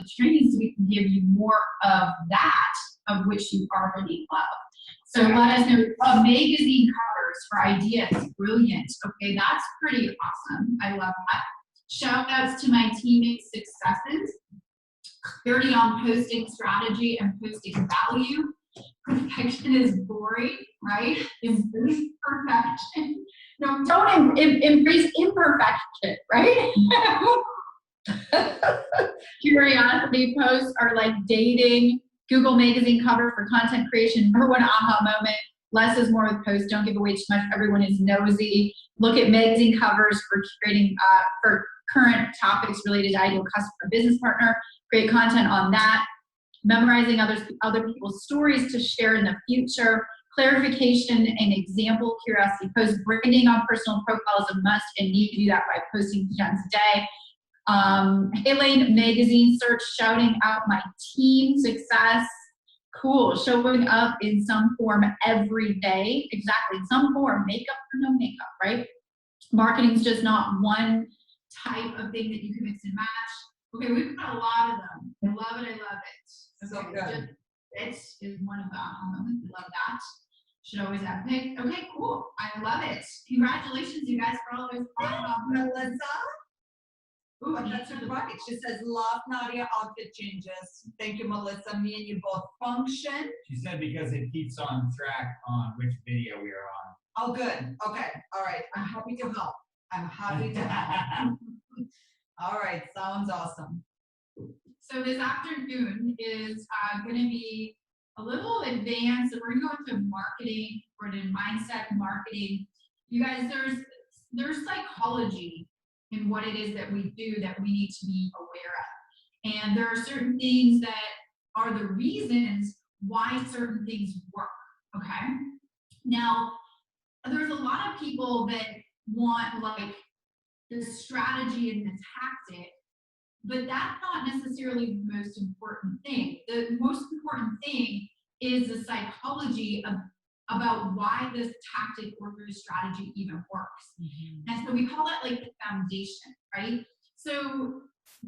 the training so we can give you more of that, of which you already love. So let us know. Magazine covers for ideas, brilliant. Okay, that's pretty awesome. I love that. Shout outs to my teammates' successes. Clarity on posting strategy and posting value. Perfection is boring, right? Embrace perfection. No, don't embrace imperfection, right? Curiosity posts are like dating. Google magazine cover for content creation. Number one aha moment. Less is more with posts. Don't give away too much. Everyone is nosy. Look at magazine covers for creating for current topics related to ideal customer business partner. Create content on that. Memorizing other people's stories to share in the future. Clarification and example curiosity posts. Branding on personal profile is a must and need to do that by posting 2 times a day. Elaine magazine search, shouting out my team success. Cool, showing up in some form every day. Exactly, some form, makeup or no makeup, right? Marketing's just not one type of thing that you can mix and match. Okay, we've got a lot of them. I love it, I love it. Okay, so good. It is one of the aha moments. I love that. Should always have pick. Okay, cool. I love it. Congratulations, you guys, for all those Melissa. Ooh, that's her bucket. She says, love Nadia outfit changes. Thank you, Melissa. Me and you both function. She said because it keeps on track on which video we are on. Oh, good. Okay. All right. I'm happy to help. I'm happy to help. All right. Sounds awesome. So this afternoon is going to be a little advanced. We're going to go into marketing. We're in mindset marketing. You guys, there's psychology in what it is that we do that we need to be aware of. And there are certain things that are the reasons why certain things work, okay? Now, there's a lot of people that want like the strategy and the tactic, but that's not necessarily the most important thing. The most important thing is the psychology of about why this tactic or this strategy even works. Mm-hmm. And so we call that like the foundation, right? So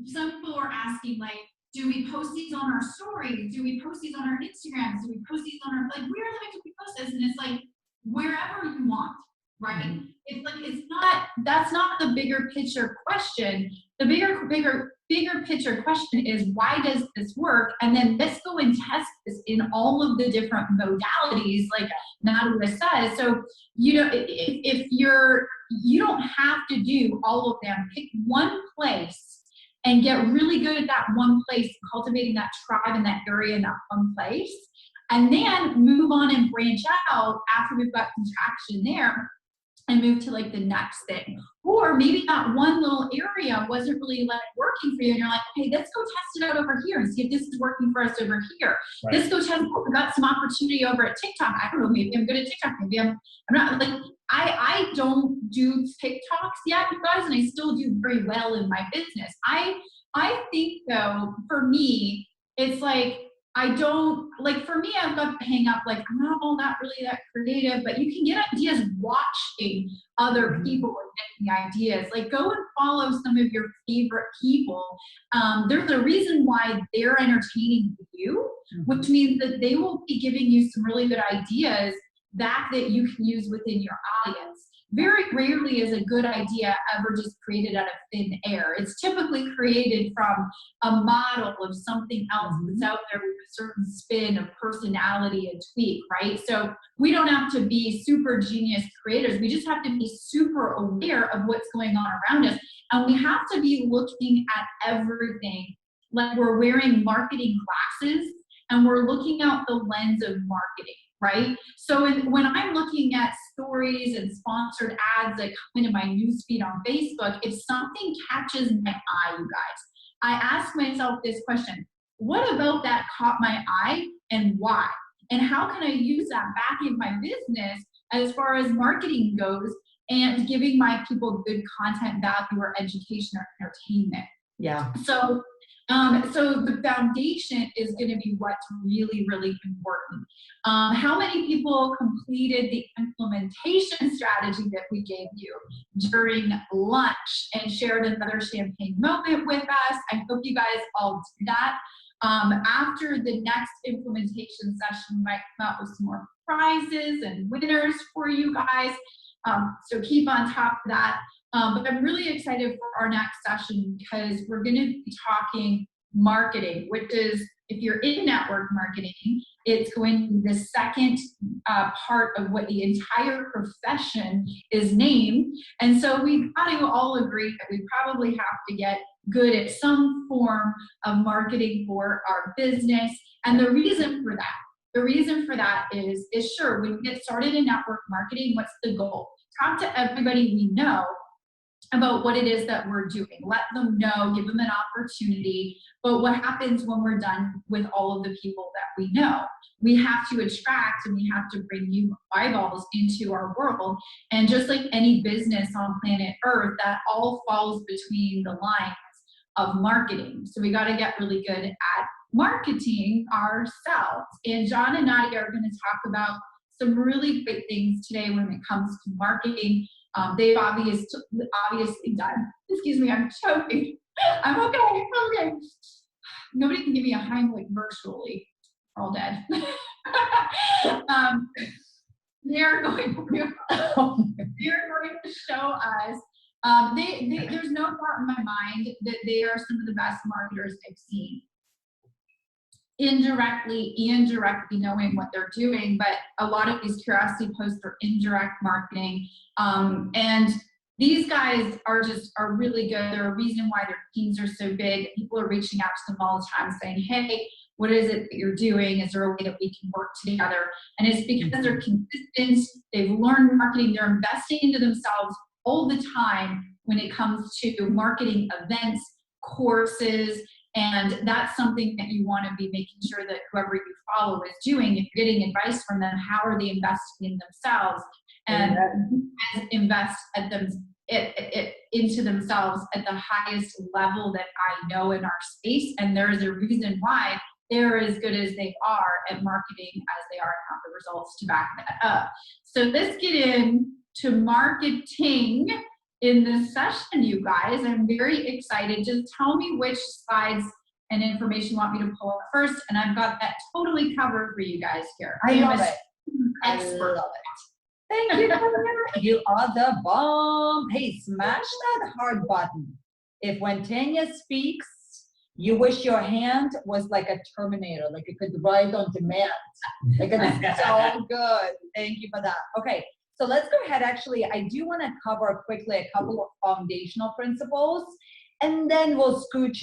some people are asking like, do we post these on our stories? Do we post these on our Instagrams? Do we post these on our, like, where the heck do we post this? And it's like, wherever you want, right? Mm-hmm. It's like, it's not, that's not the bigger picture question. The bigger picture question is, why does this work? And then let's go and test this in all of the different modalities, like Nadia says. So, you know, if you don't have to do all of them. Pick one place and get really good at that one place, cultivating that tribe in that area in that one place. And then move on and branch out after we've got some traction there and move to like the next thing. Or maybe that one little area wasn't really like working for you and you're like, okay, let's go test it out over here and see if this is working for us over here. Right. Let's go test it. We've got some opportunity over at TikTok. I don't know, maybe I'm good at TikTok. Maybe I'm not. Like, I don't do TikToks yet, you guys, and I still do very well in my business. I think though, for me, it's like, I don't, like, for me, I've got to hang up, like, I'm not all that really that creative, but you can get ideas watching other people and getting ideas. Like, go and follow some of your favorite people. There's a reason why they're entertaining you, which means that they will be giving you some really good ideas that you can use within your audience. Very rarely is a good idea ever just created out of thin air. It's typically created from a model of something else that's out there with a certain spin of personality and tweak, right? So we don't have to be super genius creators. We just have to be super aware of what's going on around us. And we have to be looking at everything like we're wearing marketing glasses and we're looking out the lens of marketing. Right? So when I'm looking at stories and sponsored ads that come into my newsfeed on Facebook, if something catches my eye, you guys, I ask myself this question: what about that caught my eye and why? And how can I use that back in my business as far as marketing goes and giving my people good content, value, or education or entertainment? Yeah. So So the foundation is going to be what's really, really important. How many people completed the implementation strategy that we gave you during lunch and shared another champagne moment with us? I hope you guys all did that. After the next implementation session, we might come out with some more prizes and winners for you guys. So keep on top of that. But I'm really excited for our next session because we're going to be talking marketing, which is, if you're in network marketing, it's going to be the second part of what the entire profession is named. And so we've got to all agree that we probably have to get good at some form of marketing for our business. And the reason for that is sure, when you get started in network marketing, what's the goal? Talk to everybody we know about what it is that we're doing. Let them know, give them an opportunity. But what happens when we're done with all of the people that we know? We have to attract and we have to bring new eyeballs into our world. And just like any business on planet Earth, that all falls between the lines of marketing. So we got to get really good at marketing ourselves. And John and Nadia are going to talk about some really great things today when it comes to marketing. They've obviously done. Excuse me, I'm choking. I'm okay. Nobody can give me a Heimlich virtually. We're all dead. They're going to show us. There's no doubt in my mind that they are some of the best marketers I've seen. Indirectly and directly knowing what they're doing, but a lot of these curiosity posts are indirect marketing. And these guys are really good. They're a reason why their teams are so big. People are reaching out to them all the time saying, hey, what is it that you're doing? Is there a way that we can work together? And it's because they're consistent. They've learned marketing. They're investing into themselves all the time when it comes to marketing events, courses. And that's something that you want to be making sure that whoever you follow is doing. If you're getting advice from them, how are they investing in themselves? And invest at them into themselves at the highest level that I know in our space. And there is a reason why they're as good as they are at marketing as they are and have the results to back that up. So let's get into marketing in this session, you guys. I'm very excited. Just tell me which slides and information you want me to pull up first, and I've got that totally covered for you guys here. I love it. Expert. I love it. Thank you. You are the bomb. Hey, smash that heart button. If when Tanya speaks, you wish your hand was like a Terminator, like it could ride on demand. Like it's so good. Thank you for that. Okay. So let's go ahead. Actually, I do want to cover quickly a couple of foundational principles, and then we'll scooch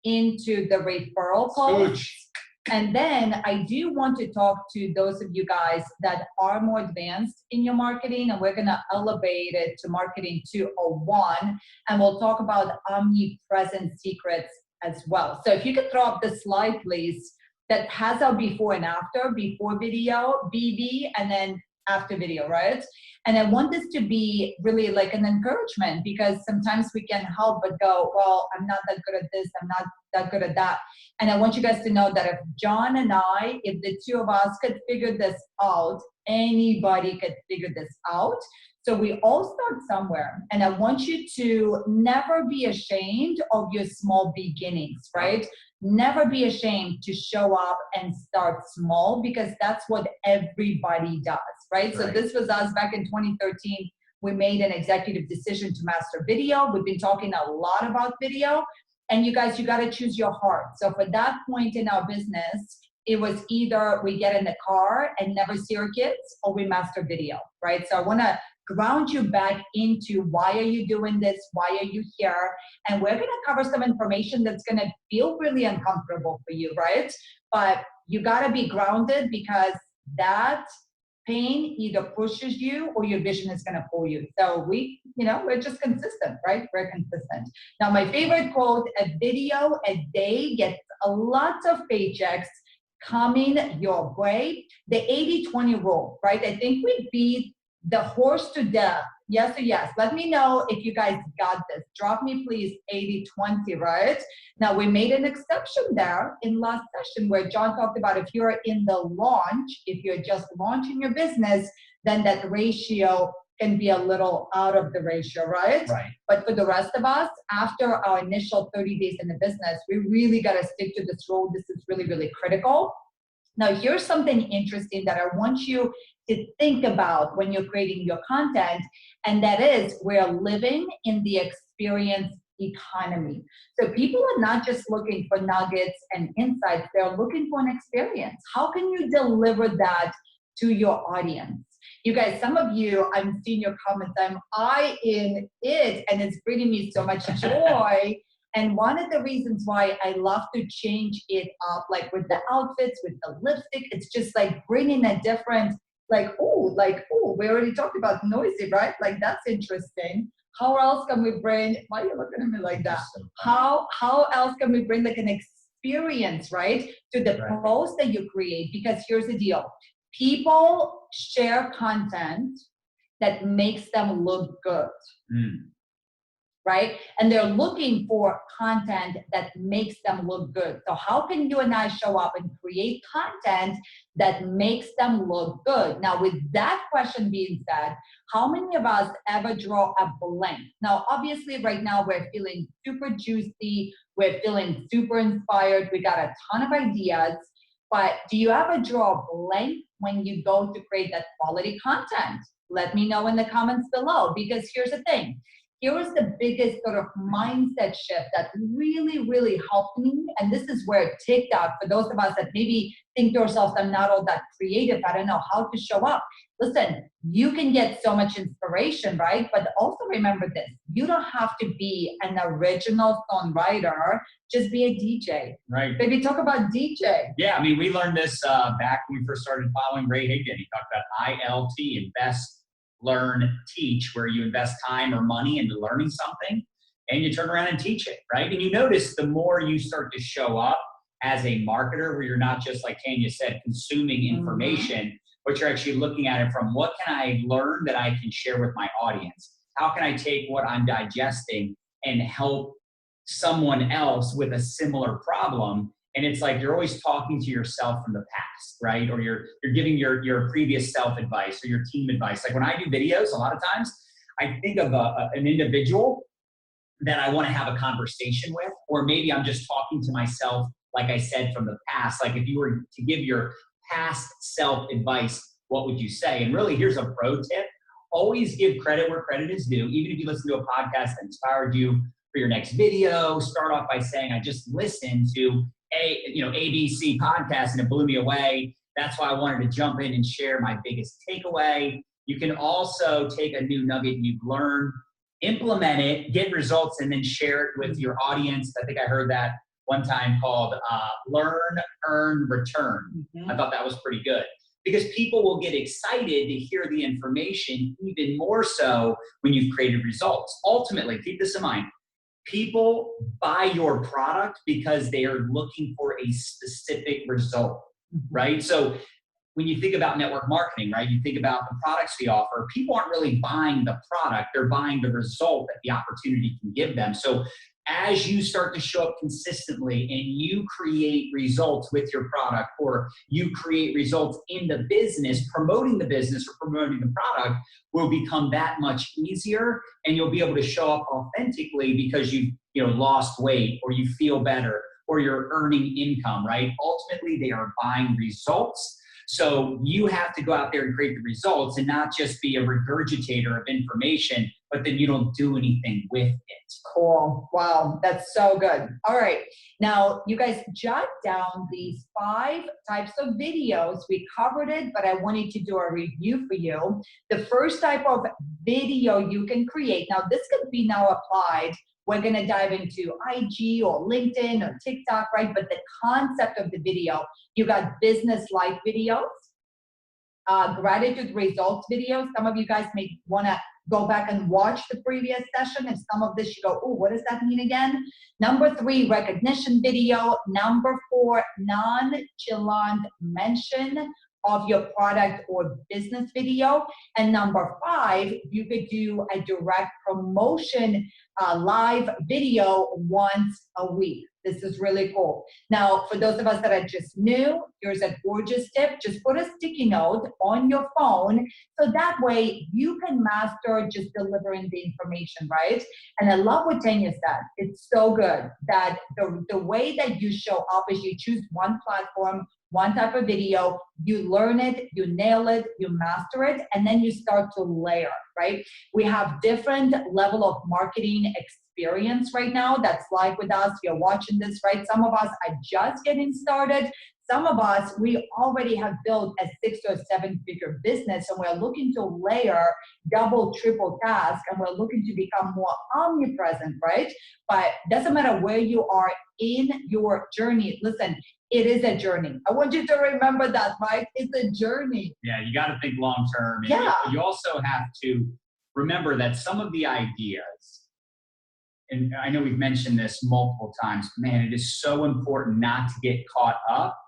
into the referral posts. And then I do want to talk to those of you guys that are more advanced in your marketing, and we're going to elevate it to marketing 201, and we'll talk about Omnipresence Secrets as well. So if you could throw up the slide, please, that has our before and after, before video, BV, and then after video, right? And I want this to be really like an encouragement, because sometimes we can help but go, well, I'm not that good at this, I'm not that good at that. And I want you guys to know that if John and I, if the two of us could figure this out, anybody could figure this out. So we all start somewhere. And I want you to never be ashamed of your small beginnings, right? Never be ashamed to show up and start small, because that's what everybody does, right? So this was us back in 2013. We made an executive decision to master video. We've been talking a lot about video. And you guys, you got to choose your heart. So for that point in our business, it was either we get in the car and never see our kids, or we master video, right? So I want to ground you back into why are you doing this? Why are you here? And we're going to cover some information that's going to feel really uncomfortable for you, right? But you got to be grounded, because that pain either pushes you or your vision is going to pull you. So we're just consistent, right? We're consistent. Now, my favorite quote, a video a day gets a lot of paychecks coming your way. The 80-20 rule, right? I think we beat the horse to death. Yes or yes. Let me know if you guys got this. Drop me, please, 80-20, right? Now, we made an exception there in last session where John talked about if you're in the launch, if you're just launching your business, then that ratio can be a little out of the ratio, right? Right. But for the rest of us, after our initial 30 days in the business, we really got to stick to this rule. This is really, really critical. Now, here's something interesting that I want you to think about when you're creating your content, and that is we're living in the experience economy. So people are not just looking for nuggets and insights, they're looking for an experience. How can you deliver that to your audience? You guys, some of you, I'm seeing your comments, I'm in it, and it's bringing me so much joy. And one of the reasons why I love to change it up, like with the outfits, with the lipstick, it's just like bringing a different, oh, we already talked about noisy, right? Like, that's interesting. How else can we bring, why are you looking at me like that? How else can we bring like an experience, right, to the post that you create? Because here's the deal. People share content that makes them look good. Right? And they're looking for content that makes them look good. So how can you and I show up and create content that makes them look good? Now, with that question being said, how many of us ever draw a blank? Now, obviously, right now, we're feeling super juicy. We're feeling super inspired. We got a ton of ideas. But do you ever draw a blank when you go to create that quality content? Let me know in the comments below, because here's the thing. Here was the biggest sort of mindset shift that really, really helped me. And this is where TikTok, for those of us that maybe think to ourselves, I'm not all that creative, I don't know how to show up. Listen, you can get so much inspiration, right? But also remember this, you don't have to be an original songwriter, just be a DJ. Right. Maybe talk about DJ. Yeah, I mean, we learned this back when we first started following Ray Higdon. He talked about ILT, invest, learn, teach, where you invest time or money into learning something and you turn around and teach it, right? And you notice the more you start to show up as a marketer, where you're not just, like Tanya said, consuming information, but you're actually looking at it from what can I learn that I can share with my audience? How can I take what I'm digesting and help someone else with a similar problem? And it's like you're always talking to yourself from the past, right? Or you're giving your previous self advice or your team advice. Like when I do videos, a lot of times I think of an individual that I want to have a conversation with, or maybe I'm just talking to myself, like I said, from the past. Like if you were to give your past self advice, what would you say? And really, here's a pro tip. Always give credit where credit is due. Even if you listen to a podcast that inspired you for your next video, start off by saying, I just listened to ABC podcast and it blew me away. That's why I wanted to jump in and share my biggest takeaway. You can also take a new nugget you've learned, implement it, get results, and then share it with your audience. I think I heard that one time called learn, earn, return. I thought that was pretty good, because people will get excited to hear the information even more so when you've created results. Ultimately, keep this in mind. People buy your product because they are looking for a specific result, right? So when you think about network marketing, right, you think about the products we offer, people aren't really buying the product, they're buying the result that the opportunity can give them. So as you start to show up consistently and you create results with your product, or you create results in the business, promoting the business or promoting the product will become that much easier, and you'll be able to show up authentically because you've lost weight, or you feel better, or you're earning income, right? Ultimately, they are buying results. So you have to go out there and create the results and not just be a regurgitator of information, but then you don't do anything with it. Cool. Wow, that's so good. All right. Now, you guys jot down these 5 types of videos. We covered it, but I wanted to do a review for you. The first type of video you can create. Now, this could be now applied. We're going to dive into IG or LinkedIn or TikTok, right? But the concept of the video, you got business life videos, gratitude results videos. Some of you guys may want to go back and watch the previous session. And some of this you go, oh, what does that mean again? Number 3, recognition video. Number 4, nonchalant mention. of your product or business video. And number 5, you could do a direct promotion live video once a week. This is really cool. Now, for those of us that are just new, here's a gorgeous tip. Just put a sticky note on your phone so that way you can master just delivering the information, right? And I love what Tanya said. It's so good that the way that you show up is you choose one platform, one type of video, you learn it, you nail it, you master it, and then you start to layer, right? We have different level of marketing experience right now that's live with us. You're watching this, right? Some of us are just getting started. Some of us, we already have built a 6 or 7 figure business, and we're looking to layer double, triple task, and we're looking to become more omnipresent, right? But doesn't matter where you are in your journey. Listen, it is a journey. I want you to remember that, right? It's a journey. Yeah, you got to think long term. And Yeah. you also have to remember that some of the ideas, and I know we've mentioned this multiple times, man, it is so important not to get caught up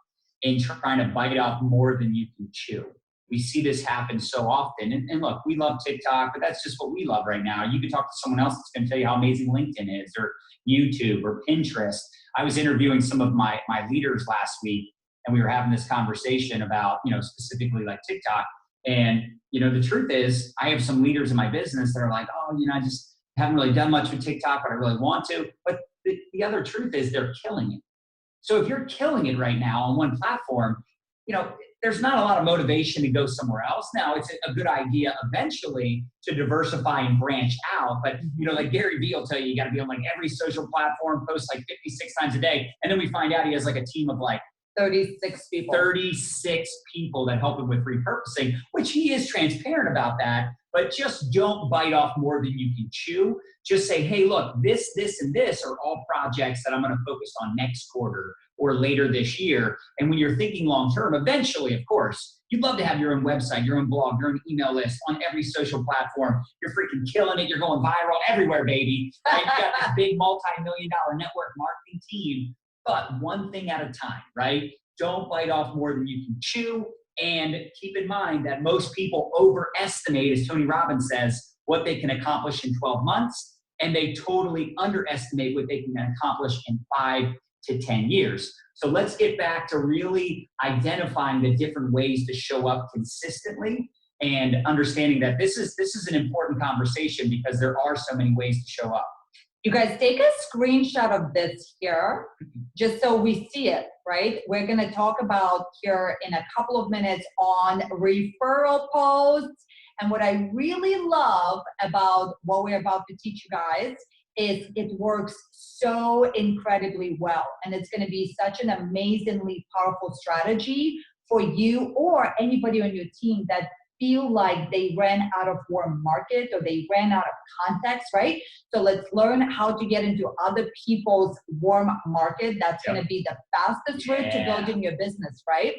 in trying to bite off more than you can chew. We see this happen so often. And look, we love TikTok, but that's just what we love right now. You can talk to someone else that's going to tell you how amazing LinkedIn is, or YouTube, or Pinterest. I was interviewing some of my leaders last week, and we were having this conversation about, specifically like TikTok. And, the truth is, I have some leaders in my business that are like, oh, I just haven't really done much with TikTok, but I really want to. But the other truth is they're killing it. So if you're killing it right now on one platform, there's not a lot of motivation to go somewhere else. Now, it's a good idea eventually to diversify and branch out. But, like Gary Vee will tell you, you got to be on like every social platform, post like 56 times a day. And then we find out he has like a team of like 36 people. 36 people that help him with repurposing, which he is transparent about that. But just don't bite off more than you can chew. Just say, hey, look, this, and this are all projects that I'm going to focus on next quarter or later this year. And when you're thinking long term, eventually, of course, you'd love to have your own website, your own blog, your own email list on every social platform. You're freaking killing it. You're going viral everywhere, baby. Right? You got this big multi-million-dollar network marketing team. But one thing at a time, right? Don't bite off more than you can chew. And keep in mind that most people overestimate, as Tony Robbins says, what they can accomplish in 12 months, and they totally underestimate what they can accomplish in 5 to 10 years. So let's get back to really identifying the different ways to show up consistently and understanding that this is an important conversation because there are so many ways to show up. You guys take a screenshot of this here, just so we see it, right? We're going to talk about here in a couple of minutes on referral posts. And what I really love about what we're about to teach you guys is it works so incredibly well. And it's going to be such an amazingly powerful strategy for you or anybody on your team that feel like they ran out of warm market or they ran out of context, right? So let's learn how to get into other people's warm market. That's going to be the fastest route to building your business, right?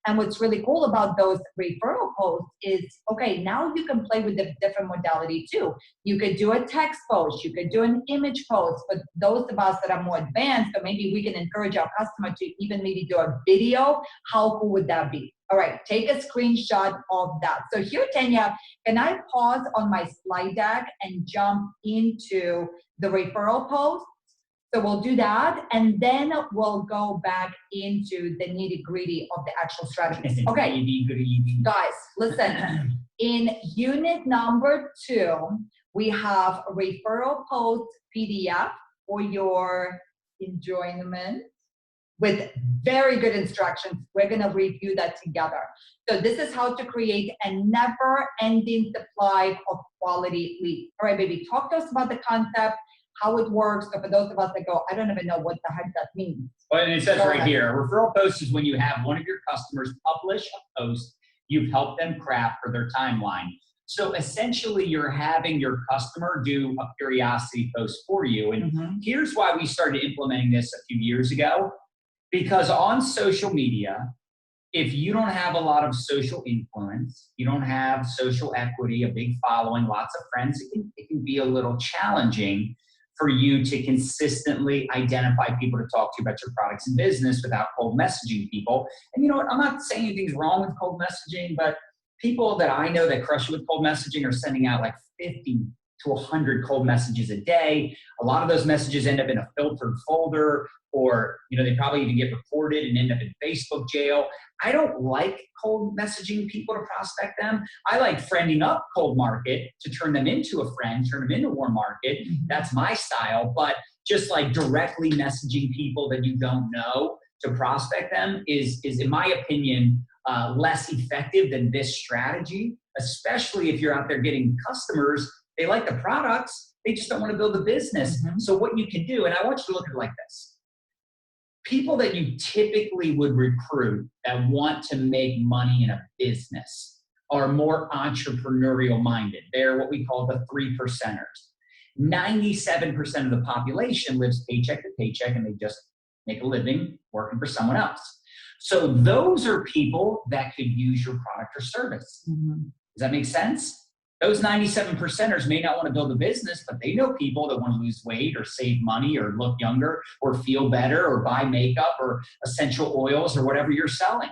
And what's really cool about those referral posts is, okay, now you can play with the different modality too. You could do a text post, you could do an image post, but those of us that are more advanced, or maybe we can encourage our customer to even maybe do a video. How cool would that be? All right, take a screenshot of that. So here, Tanya, can I pause on my slide deck and jump into the referral post? So we'll do that, and then we'll go back into the nitty-gritty of the actual strategies. Okay, guys, listen. In unit number 2, we have referral post PDF for your enjoyment, with very good instructions. We're going to review that together. So this is how to create a never-ending supply of quality leads. All right, baby, talk to us about the concept, how it works. So for those of us that go, I don't even know what the heck that means. Well, and it says right here, a referral post is when you have one of your customers publish a post you've helped them craft for their timeline. So essentially, you're having your customer do a curiosity post for you. And here's why we started implementing this a few years ago. Because on social media, if you don't have a lot of social influence, you don't have social equity, a big following, lots of friends, it can be a little challenging for you to consistently identify people to talk to about your products and business without cold messaging people. And you know what? I'm not saying anything's wrong with cold messaging, but people that I know that crush it with cold messaging are sending out like 50 to 100 cold messages a day. A lot of those messages end up in a filtered folder, or they probably even get reported and end up in Facebook jail. I don't like cold messaging people to prospect them. I like friending up cold market to turn them into a friend, turn them into warm market. That's my style. But just like directly messaging people that you don't know to prospect them is in my opinion, less effective than this strategy, especially if you're out there getting customers. They like the products, they just don't want to build a business. So what you can do, and I want you to look at it like this. People that you typically would recruit that want to make money in a business are more entrepreneurial minded. They're what we call the 3%ers. 97% of the population lives paycheck to paycheck and they just make a living working for someone else. So those are people that could use your product or service. Does that make sense? Those 97%ers may not want to build a business, but they know people that want to lose weight or save money or look younger or feel better or buy makeup or essential oils or whatever you're selling.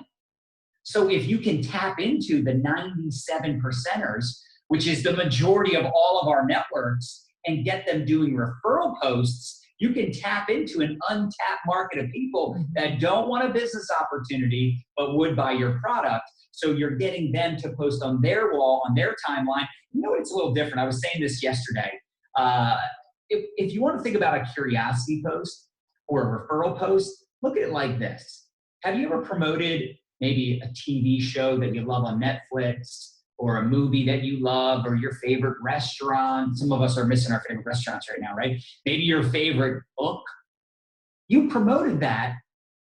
So if you can tap into the 97%ers, which is the majority of all of our networks, and get them doing referral posts, you can tap into an untapped market of people that don't want a business opportunity, but would buy your product. So you're getting them to post on their wall, on their timeline. You know, it's a little different. I was saying this yesterday. If you want to think about a curiosity post or a referral post, look at it like this. Have you ever promoted maybe a TV show that you love on Netflix, or a movie that you love, or your favorite restaurant? Some of us are missing our favorite restaurants right now, right? Maybe your favorite book. You promoted that,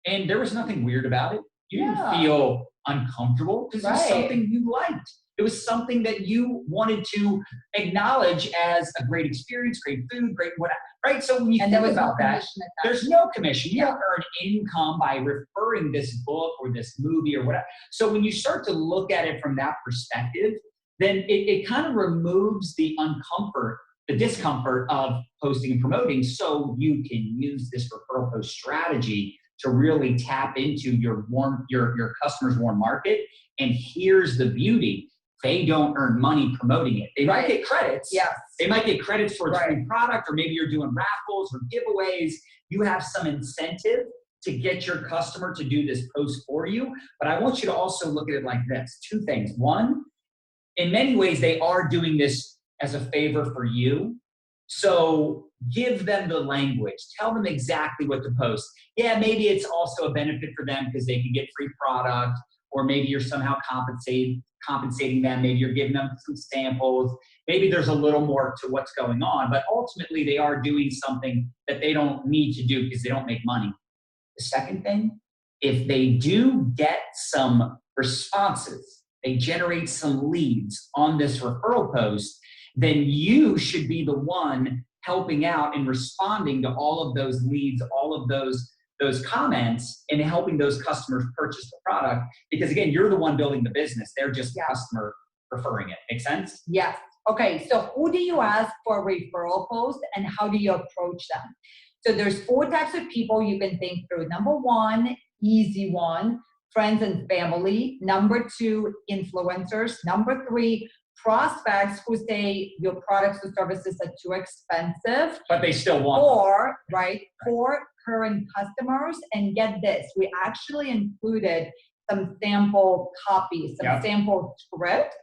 and there was nothing weird about it. You didn't feel uncomfortable because it was something you liked. It was something that you wanted to acknowledge as a great experience, great food, great whatever, right? So when you think about that, there's no commission. You don't earn income by referring this book or this movie or whatever. So when you start to look at it from that perspective, then it kind of removes the discomfort of posting and promoting, so you can use this referral post strategy to really tap into your customer's warm market. And here's the beauty. They don't earn money promoting it. They might get credits. Yes. They might get credits for a free product, or maybe you're doing raffles or giveaways. You have some incentive to get your customer to do this post for you. But I want you to also look at it like this. Two things. One, in many ways, they are doing this as a favor for you. So give them the language. Tell them exactly what to post. Yeah, maybe it's also a benefit for them because they can get free product, or maybe you're somehow compensating them. Maybe you're giving them some samples. Maybe there's a little more to what's going on, but ultimately they are doing something that they don't need to do because they don't make money. The second thing, if they do get some responses, they generate some leads on this referral post, then you should be the one helping out and responding to all of those leads, all of those comments, and helping those customers purchase the product. Because again, you're the one building the business. They're just customer referring it. Make sense? Yes. Okay, so who do you ask for a referral post and how do you approach them? So there's 4 types of people you can think through. Number 1, easy one, friends and family. Number 2, influencers. Number 3, prospects who say your products or services are too expensive. But they still want for current customers. And get this, we actually included some sample copies, some sample scripts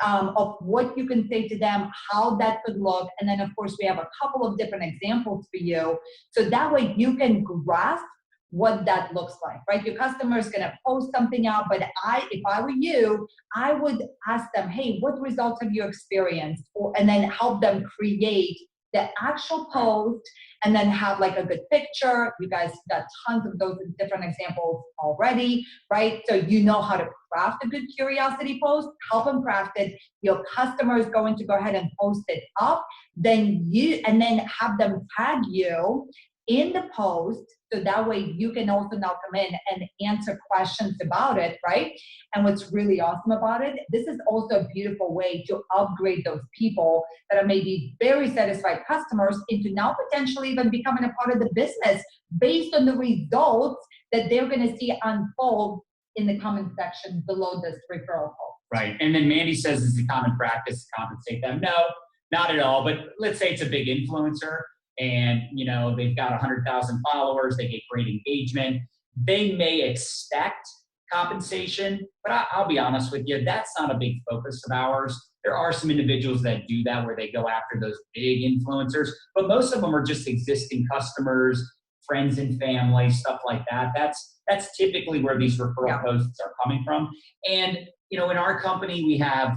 of what you can say to them, how that could look. And then, of course, we have a couple of different examples for you. So that way you can grasp what that looks like, right? Your customer is going to post something out, but if I were you, I would ask them, hey, what results have you experienced? And then help them create the actual post, and then have like a good picture. You guys got tons of those different examples already, right? So you know how to craft a good curiosity post, help them craft it. Your customer is going to go ahead and post it up, and then have them tag you in the post, so that way you can also now come in and answer questions about it, right? And what's really awesome about it, this is also a beautiful way to upgrade those people that are maybe very satisfied customers into now potentially even becoming a part of the business based on the results that they're going to see unfold in the comment section below this referral post. Right. And then Mandy says it's a common practice to compensate them. No, not at all. But let's say it's a big influencer and, you know, they've got 100,000 followers, they get great engagement. They may expect compensation, but I'll be honest with you, that's not a big focus of ours. There are some individuals that do that where they go after those big influencers, but most of them are just existing customers, friends and family, stuff like that. That's typically where these referral posts are coming from. And, you know, in our company, we have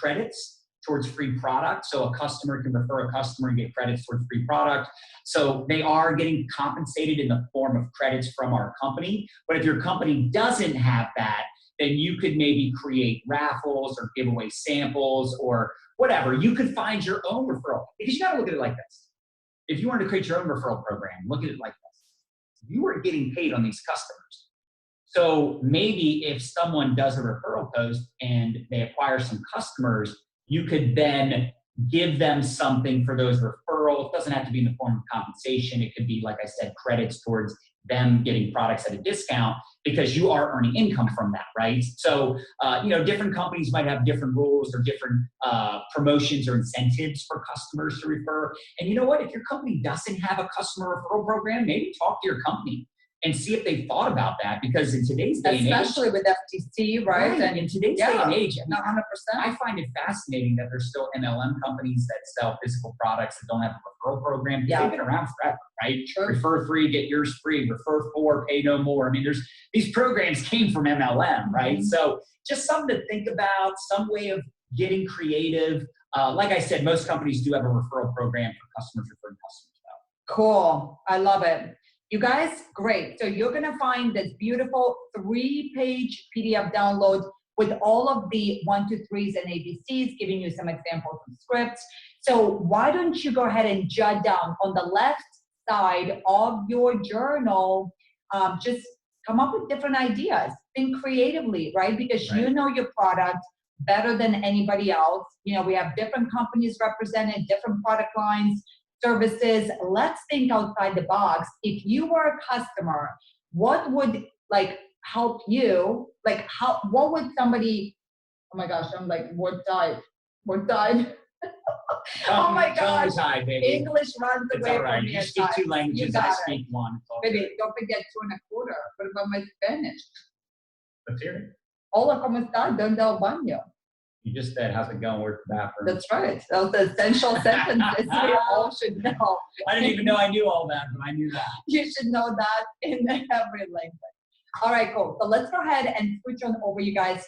credits towards free product. So a customer can refer a customer and get credits towards free product. So they are getting compensated in the form of credits from our company. But if your company doesn't have that, then you could maybe create raffles or give away samples or whatever. You could find your own referral. Because you got to look at it like this. If you wanted to create your own referral program, look at it like this. You were getting paid on these customers. So maybe if someone does a referral post and they acquire some customers, you could then give them something for those referrals. It doesn't have to be in the form of compensation. It could be, like I said, credits towards them getting products at a discount because you are earning income from that, right? So, you know, different companies might have different rules or different promotions or incentives for customers to refer. And you know what? If your company doesn't have a customer referral program, maybe talk to your company and see if they thought about that, because in today's day and age, especially with FTC, right? And in today's day and age, not 100%. I find it fascinating that there's still MLM companies that sell physical products that don't have a referral program. They've been around forever, right? Sure. Refer 3, get yours free. Refer 4, pay no more. I mean, these programs came from MLM, right? So just something to think about, some way of getting creative. Like I said, most companies do have a referral program for customers referring customers. Cool. I love it. You guys, great. So you're going to find this beautiful 3-page PDF download with all of the 1, 2, 3s and ABCs, giving you some examples of scripts. So why don't you go ahead and jot down on the left side of your journal, just come up with different ideas. Think creatively, right? Because you know your product better than anybody else. You know, we have different companies represented, different product lines, services. Let's think outside the box. If you were a customer, what would help you? What would somebody, oh my gosh, I'm like, word died. Oh my gosh, English runs away from me. You speak 2 languages, I speak 1. Baby, don't forget 2 1/4. What about my Spanish? Let's hear it. Hola, ¿cómo estás? ¿Dónde el baño? You just said, how's it going? Where's the bathroom? That's right. Those are essential sentences we all should know. I didn't even know I knew all that, but I knew that. You should know that in every language. All right, cool. So let's go ahead and switch on over, you guys.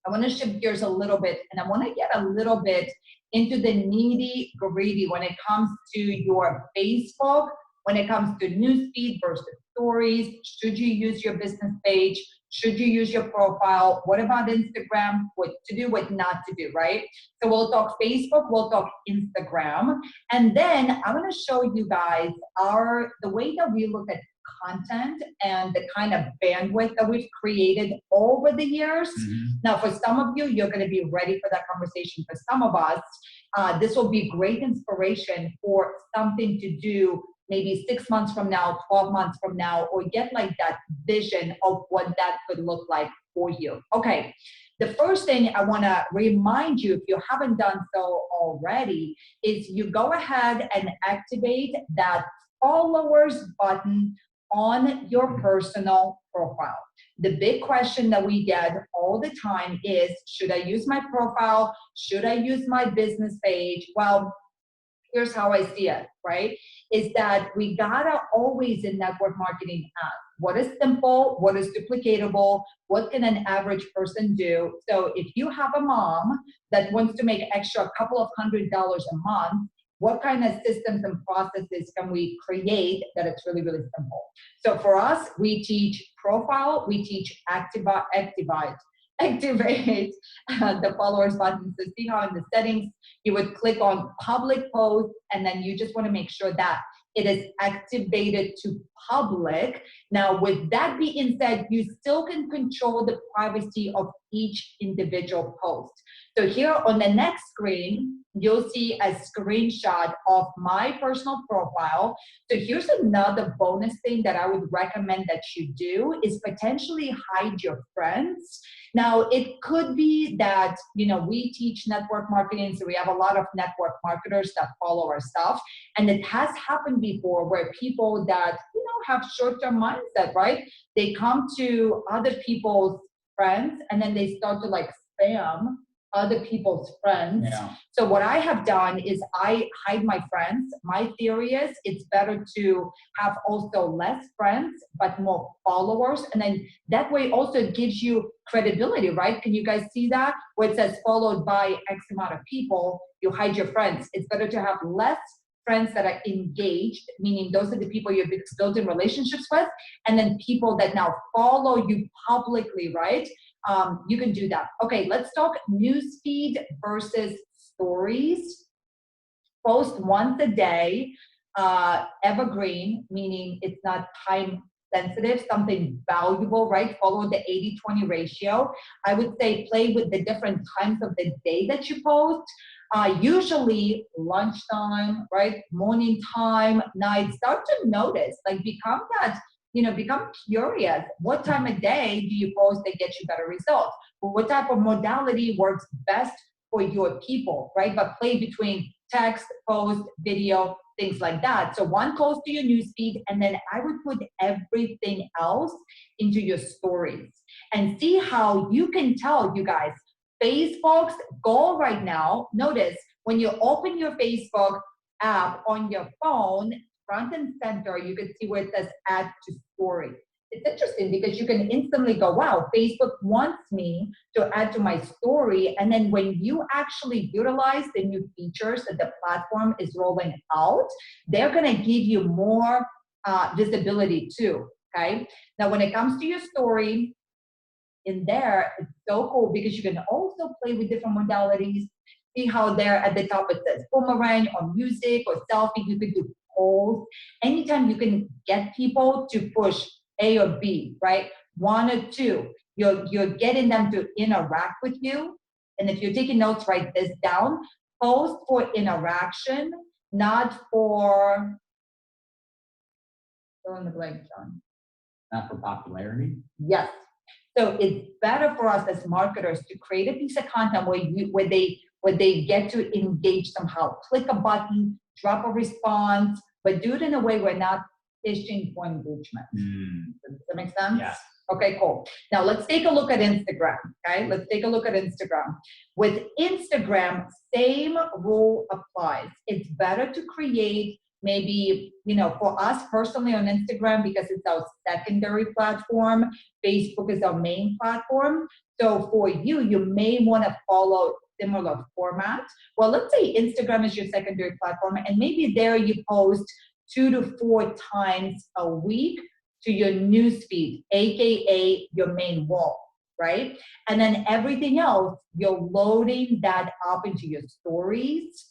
I want to shift gears a little bit, and I want to get a little bit into the nitty-gritty when it comes to your Facebook, when it comes to newsfeed versus stories. Should you use your business page? Should you use your profile? What about Instagram? What to do, what not to do, right? So we'll talk Facebook, we'll talk Instagram. And then I'm going to show you guys the way that we look at content and the kind of bandwidth that we've created over the years. Now, for some of you, you're going to be ready for that conversation. For some of us, this will be great inspiration for something to do maybe 6 months from now, 12 months from now, or get like that vision of what that could look like for you. Okay, the first thing I want to remind you, if you haven't done so already, is you go ahead and activate that followers button on your personal profile. The big question that we get all the time is, should I use my profile? Should I use my business page? Well, here's how I see it, right? Is that we gotta always in network marketing ask, what is simple? What is duplicatable? What can an average person do? So if you have a mom that wants to make extra couple of $100 a month, what kind of systems and processes can we create that it's really, really simple? So for us, we teach profile, we teach activate the followers button. So see how in the settings, you would click on public post, and then you just want to make sure that it is activated to public. Now, with that being said, you still can control the privacy of each individual post. So here on the next screen, you'll see a screenshot of my personal profile. So here's another bonus thing that I would recommend that you do is potentially hide your friends. Now, it could be that, you know, we teach network marketing, so we have a lot of network marketers that follow our stuff. And it has happened before where people that, you know, have short-term mindset, right? They come to other people's friends and then they start to like spam other people's friends. Yeah. So what I have done is I hide my friends. My theory is it's better to have also less friends, but more followers. And then that way also it gives you credibility, right? Can you guys see that? Where it says followed by X amount of people, you hide your friends. It's better to have less friends that are engaged, meaning those are the people you're building relationships with, and then people that now follow you publicly, right? You can do that. Okay, let's talk newsfeed versus stories. Post once a day, evergreen, meaning it's not time sensitive, something valuable, right? Follow the 80-20 ratio. I would say play with the different times of the day that you post. Usually lunchtime, right? Morning time, night. Start to notice, like become that, you know, become curious. What time of day do you post that gets you better results? What type of modality works best for your people, right? But play between text, post, video, things like that. So one goes to your newsfeed, and then I would put everything else into your stories and see how you can tell, you guys. Facebook's goal right now, notice when you open your Facebook app on your phone, front and center, you can see where it says add to story. It's interesting because you can instantly go, wow, Facebook wants me to add to my story. And then when you actually utilize the new features that the platform is rolling out, they're going to give you more visibility too. Okay. Now, when it comes to your story, in there, it's so cool because you can also play with different modalities. See how there at the top it says boomerang or music or selfie. You could do polls. Anytime you can get people to push A or B, right? One or two. You're getting them to interact with you. And if you're taking notes, write this down. Post for interaction, not for fill in the blank, John. Not for popularity. Yes. So it's better for us as marketers to create a piece of content where they get to engage somehow. Click a button, drop a response, but do it in a way we're not fishing for engagement. Does that make sense? Yes. Okay, cool. Now let's take a look at Instagram. Okay, let's take a look at Instagram. With Instagram, same rule applies. It's better to create maybe, you know, for us personally on Instagram, because it's our secondary platform, Facebook is our main platform. So for you, you may want to follow similar format. Well, let's say Instagram is your secondary platform, and maybe there you post 2 to 4 times a week to your newsfeed, AKA your main wall, right? And then everything else, you're loading that up into your stories.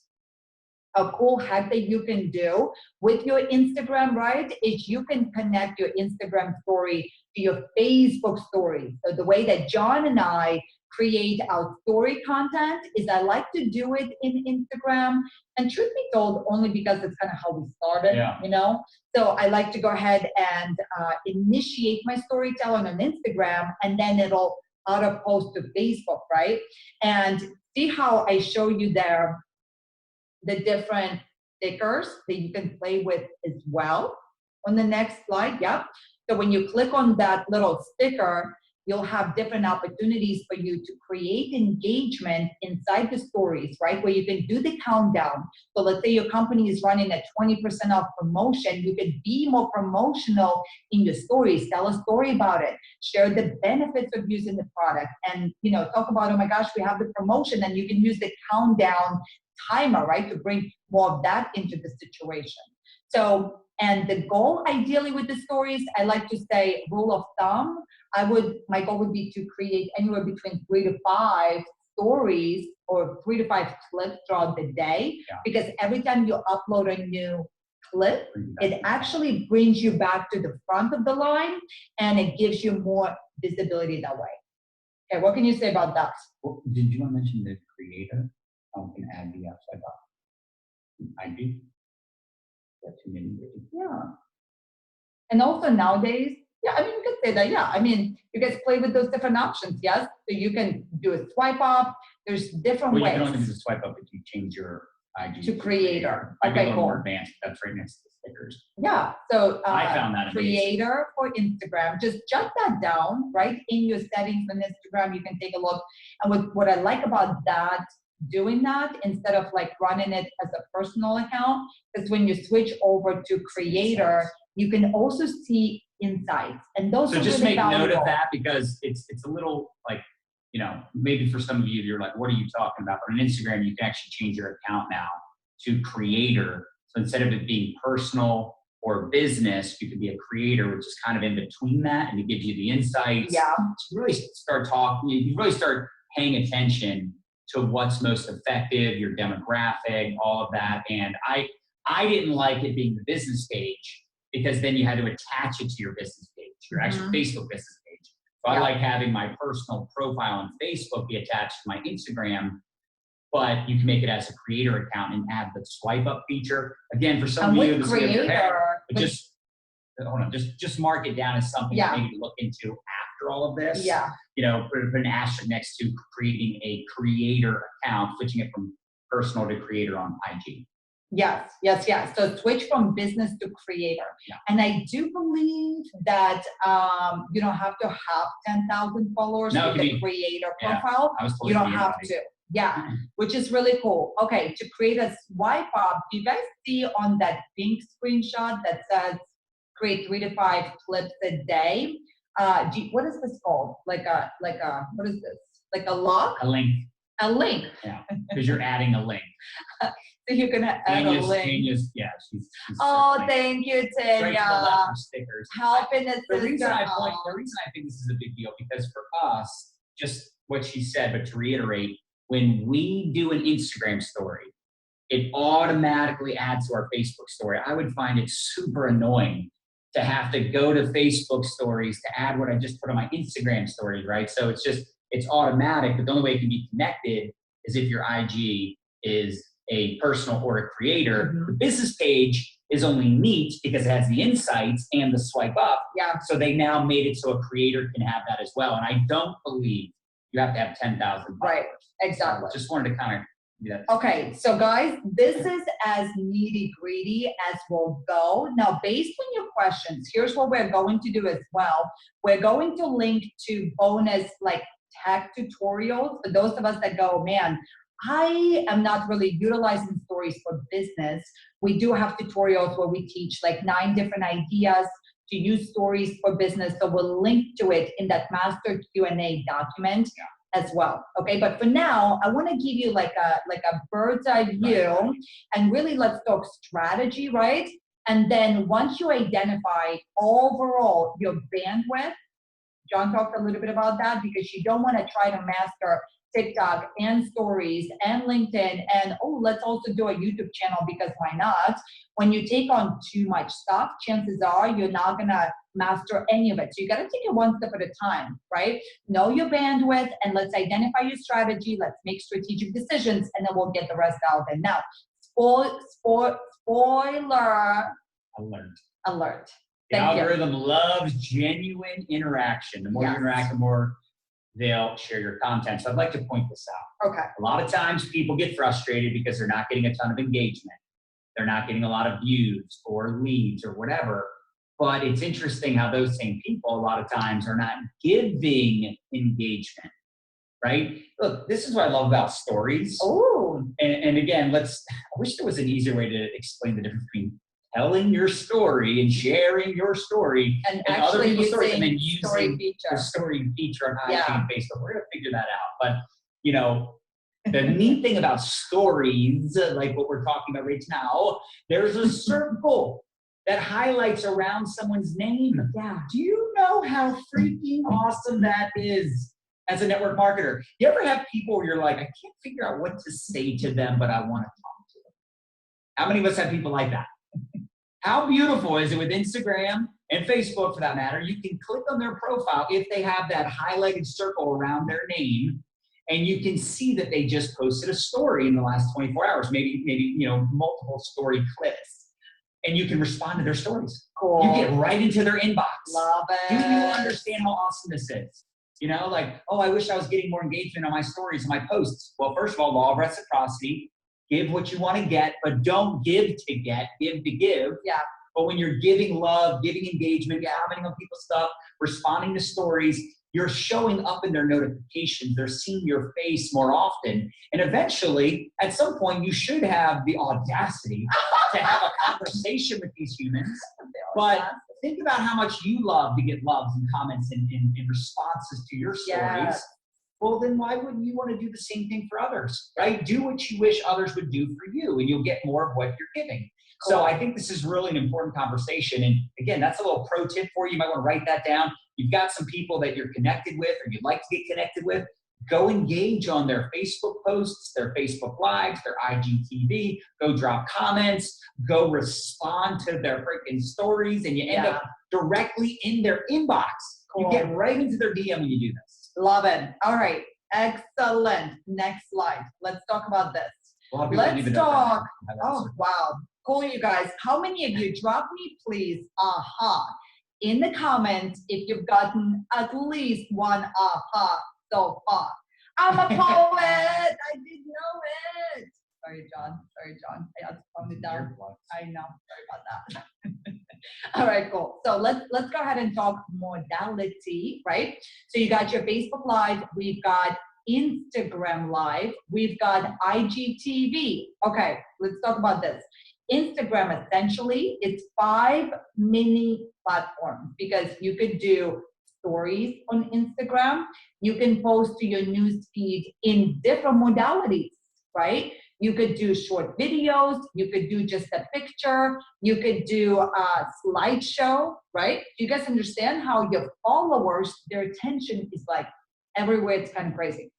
A cool hack that you can do with your Instagram, right, is you can connect your Instagram story to your Facebook story. So the way that John and I create our story content is I like to do it in Instagram, and truth be told, only because it's kind of how we started, you know? So I like to go ahead and initiate my storytelling on Instagram, and then it'll auto post to Facebook, right? And see how I show you there the different stickers that you can play with as well. On the next slide, yep. So when you click on that little sticker, you'll have different opportunities for you to create engagement inside the stories, right? Where you can do the countdown. So let's say your company is running a 20% off promotion. You can be more promotional in your stories. Tell a story about it. Share the benefits of using the product. And, you know, talk about, oh my gosh, we have the promotion. And you can use the countdown timer, right? To bring more of that into the situation. So, and the goal ideally with the stories, I like to say rule of thumb, my goal would be to create anywhere between 3 to 5 stories or 3 to 5 clips throughout the day, because every time you upload a new clip, it actually brings you back to the front of the line and it gives you more visibility that way. Okay, what can you say about that? Well, did you want to mention the creator? Can add the upside down. IG? Yeah. And also nowadays, yeah, I mean, you could say that, yeah. I mean, you guys play with those different options, yes? So you can do a swipe up. There's different Well, ways. you can only do the swipe up if you change your IG to creator. I'd be a Okay, little more cool. advanced. That's right next to the stickers. Yeah, so I found that amazing. creator for Instagram, just jot that down, right? In your settings on Instagram, you can take a look. And what I like about that, doing that instead of like running it as a personal account, is when you switch over to creator, you can also see insights. And those So are just really make note valuable. of that, because it's a little like, you know, maybe for some of you, you're like, what are you talking about? But on Instagram, you can actually change your account now to creator. So instead of it being personal or business, you could be a creator, which is kind of in between that, and it gives you the insights. Yeah. To really start talking, you really start paying attention to what's most effective, your demographic, all of that. And I didn't like it being the business page, because then you had to attach it to your business page, your actual Facebook business page. So I like having my personal profile on Facebook be attached to my Instagram, but you can make it as a creator account and add the swipe up feature. Again, for some And of you, with this is gonna be your head, but with- just mark it down as something Yeah. maybe to look into after all of this. Yeah. You know, put an asterisk next to creating a creator account, switching it from personal to creator on IG. Yes, yes, yes. So switch from business to creator. Yeah. And I do believe that you don't have to have 10,000 followers No, with the creator yeah, profile. I was told You to don't be have anybody. to. Yeah, which is really cool. Okay, to create a swipe up, do you guys see on that pink screenshot that says create 3 to 5 clips a day? What is this called? Like a, what is this? Like a lock? A link, A link. yeah, because you're adding a link. So you're gonna add a link. Tania's, yeah, she's Oh, certainly thank you, straight to the left Tanya. for stickers. Helping us. The reason I think this is a big deal, because for us, just what she said, but to reiterate, when we do an Instagram story, it automatically adds to our Facebook story. I would find it super annoying to have to go to Facebook stories to add what I just put on my Instagram story, right? So it's automatic, but the only way it can be connected is if your IG is a personal or a creator. The business page is only neat because it has the insights and the swipe up. Yeah. So they now made it so a creator can have that as well. And I don't believe you have to have 10,000 followers. Right, exactly. So just wanted to kind of do that. Okay, so guys, this is as nitty-gritty as we'll go. Now, based on your questions, here's what we're going to do as well. We're going to link to bonus like tech tutorials for those of us that go, man, I am not really utilizing stories for business. We do have tutorials where we teach like 9 different ideas to use stories for business. So we'll link to it in that master Q&A document as well. Okay, but for now, I want to give you like a bird's eye view, and really let's talk strategy, right? And then once you identify overall your bandwidth, John talked a little bit about that, because you don't want to try to master TikTok and stories and LinkedIn and, oh, let's also do a YouTube channel because why not? When you take on too much stuff, chances are you're not going to master any of it. So you got to take it one step at a time, right? Know your bandwidth and let's identify your strategy. Let's make strategic decisions and then we'll get the rest out there. Now, spoiler alert. The Thank you. algorithm loves genuine interaction. The more you interact, the more they'll share your content. So I'd like to point this out. Okay. A lot of times people get frustrated because they're not getting a ton of engagement. They're not getting a lot of views or leads or whatever. But it's interesting how those same people a lot of times are not giving engagement, right? Look, this is what I love about stories. Oh. And again, I wish there was an easier way to explain the difference between telling your story and sharing your story And other actually people's stories, and then using using story the feature. story feature on IG Yeah. and Facebook. We're gonna figure that out. But you know, the neat thing about stories, like what we're talking about right now, there's a circle that highlights around someone's name. Yeah. Do you know how freaking awesome that is as a network marketer? You ever have people where you're like, I can't figure out what to say to them, but I want to talk to them? How many of us have people like that? How beautiful is it with Instagram and Facebook, for that matter? You can click on their profile if they have that highlighted circle around their name, and you can see that they just posted a story in the last 24 hours, maybe multiple story clips, and you can respond to their stories. Cool. You get right into their inbox. Love it. Do you understand how awesome this is? Oh, I wish I was getting more engagement on my stories and my posts. Well, first of all, law of reciprocity. Give what you want to get, but don't give to get, give to give. Yeah. But when you're giving love, giving engagement, commenting on people's stuff, responding to stories, you're showing up in their notifications. They're seeing your face more often. And eventually, at some point, you should have the audacity to have a conversation with these humans. But think about how much you love to get loves and comments and responses to your stories. Yes. Well, then why wouldn't you want to do the same thing for others, right? Do what you wish others would do for you, and you'll get more of what you're giving. Cool. So I think this is really an important conversation. And again, that's a little pro tip for you. You might want to write that down. You've got some people that you're connected with or you'd like to get connected with. Go engage on their Facebook posts, their Facebook Lives, their IGTV. Go drop comments. Go respond to their freaking stories, and you end up directly in their inbox. Cool. You get right into their DM when you do this. Love it. All right. Excellent. Next slide. Let's talk about this. Let's talk. Oh, wow. Cool, you guys. How many of you, drop me, please, aha, in the comments if you've gotten at least one aha so far. I'm a poet. I didn't know it. Sorry, John. I had to calm it down. I know. Sorry about that. All right, cool. So let's go ahead and talk modality, right? So you got your Facebook Live. We've got Instagram Live. We've got IGTV. Okay, let's talk about this. Instagram, essentially, it's 5 mini platforms because you could do stories on Instagram. You can post to your news feed in different modalities, right? You could do short videos. You could do just a picture. You could do a slideshow, right? Do you guys understand how your followers, their attention is like everywhere? It's kind of crazy.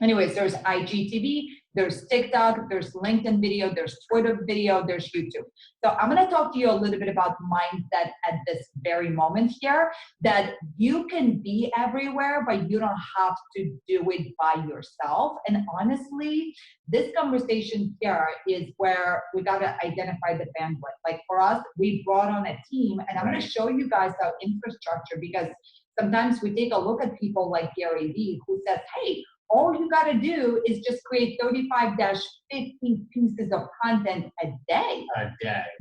Anyways, there's IGTV, there's TikTok, there's LinkedIn video, there's Twitter video, there's YouTube. So I'm going to talk to you a little bit about mindset at this very moment here, that you can be everywhere, but you don't have to do it by yourself. And honestly, this conversation here is where we got to identify the bandwidth. Like for us, we brought on a team, and I'm going to show you guys our infrastructure, because sometimes we take a look at people like Gary Vee, who says, hey, all you got to do is just create 35-50 pieces of content a day.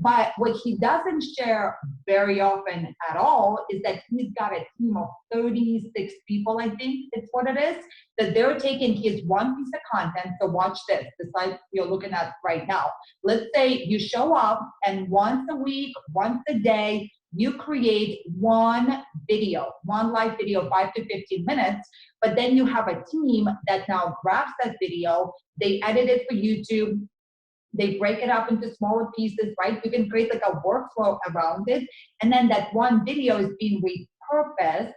But what he doesn't share very often at all is that he's got a team of 36 people, I think it's what it is, that they're taking his one piece of content. So watch this, the slide you're looking at right now. Let's say you show up and once a week, once a day, you create one video, one live video, 5 to 15 minutes, but then you have a team that now grabs that video, they edit it for YouTube, they break it up into smaller pieces, right? You can create like a workflow around it, and then that one video is being repurposed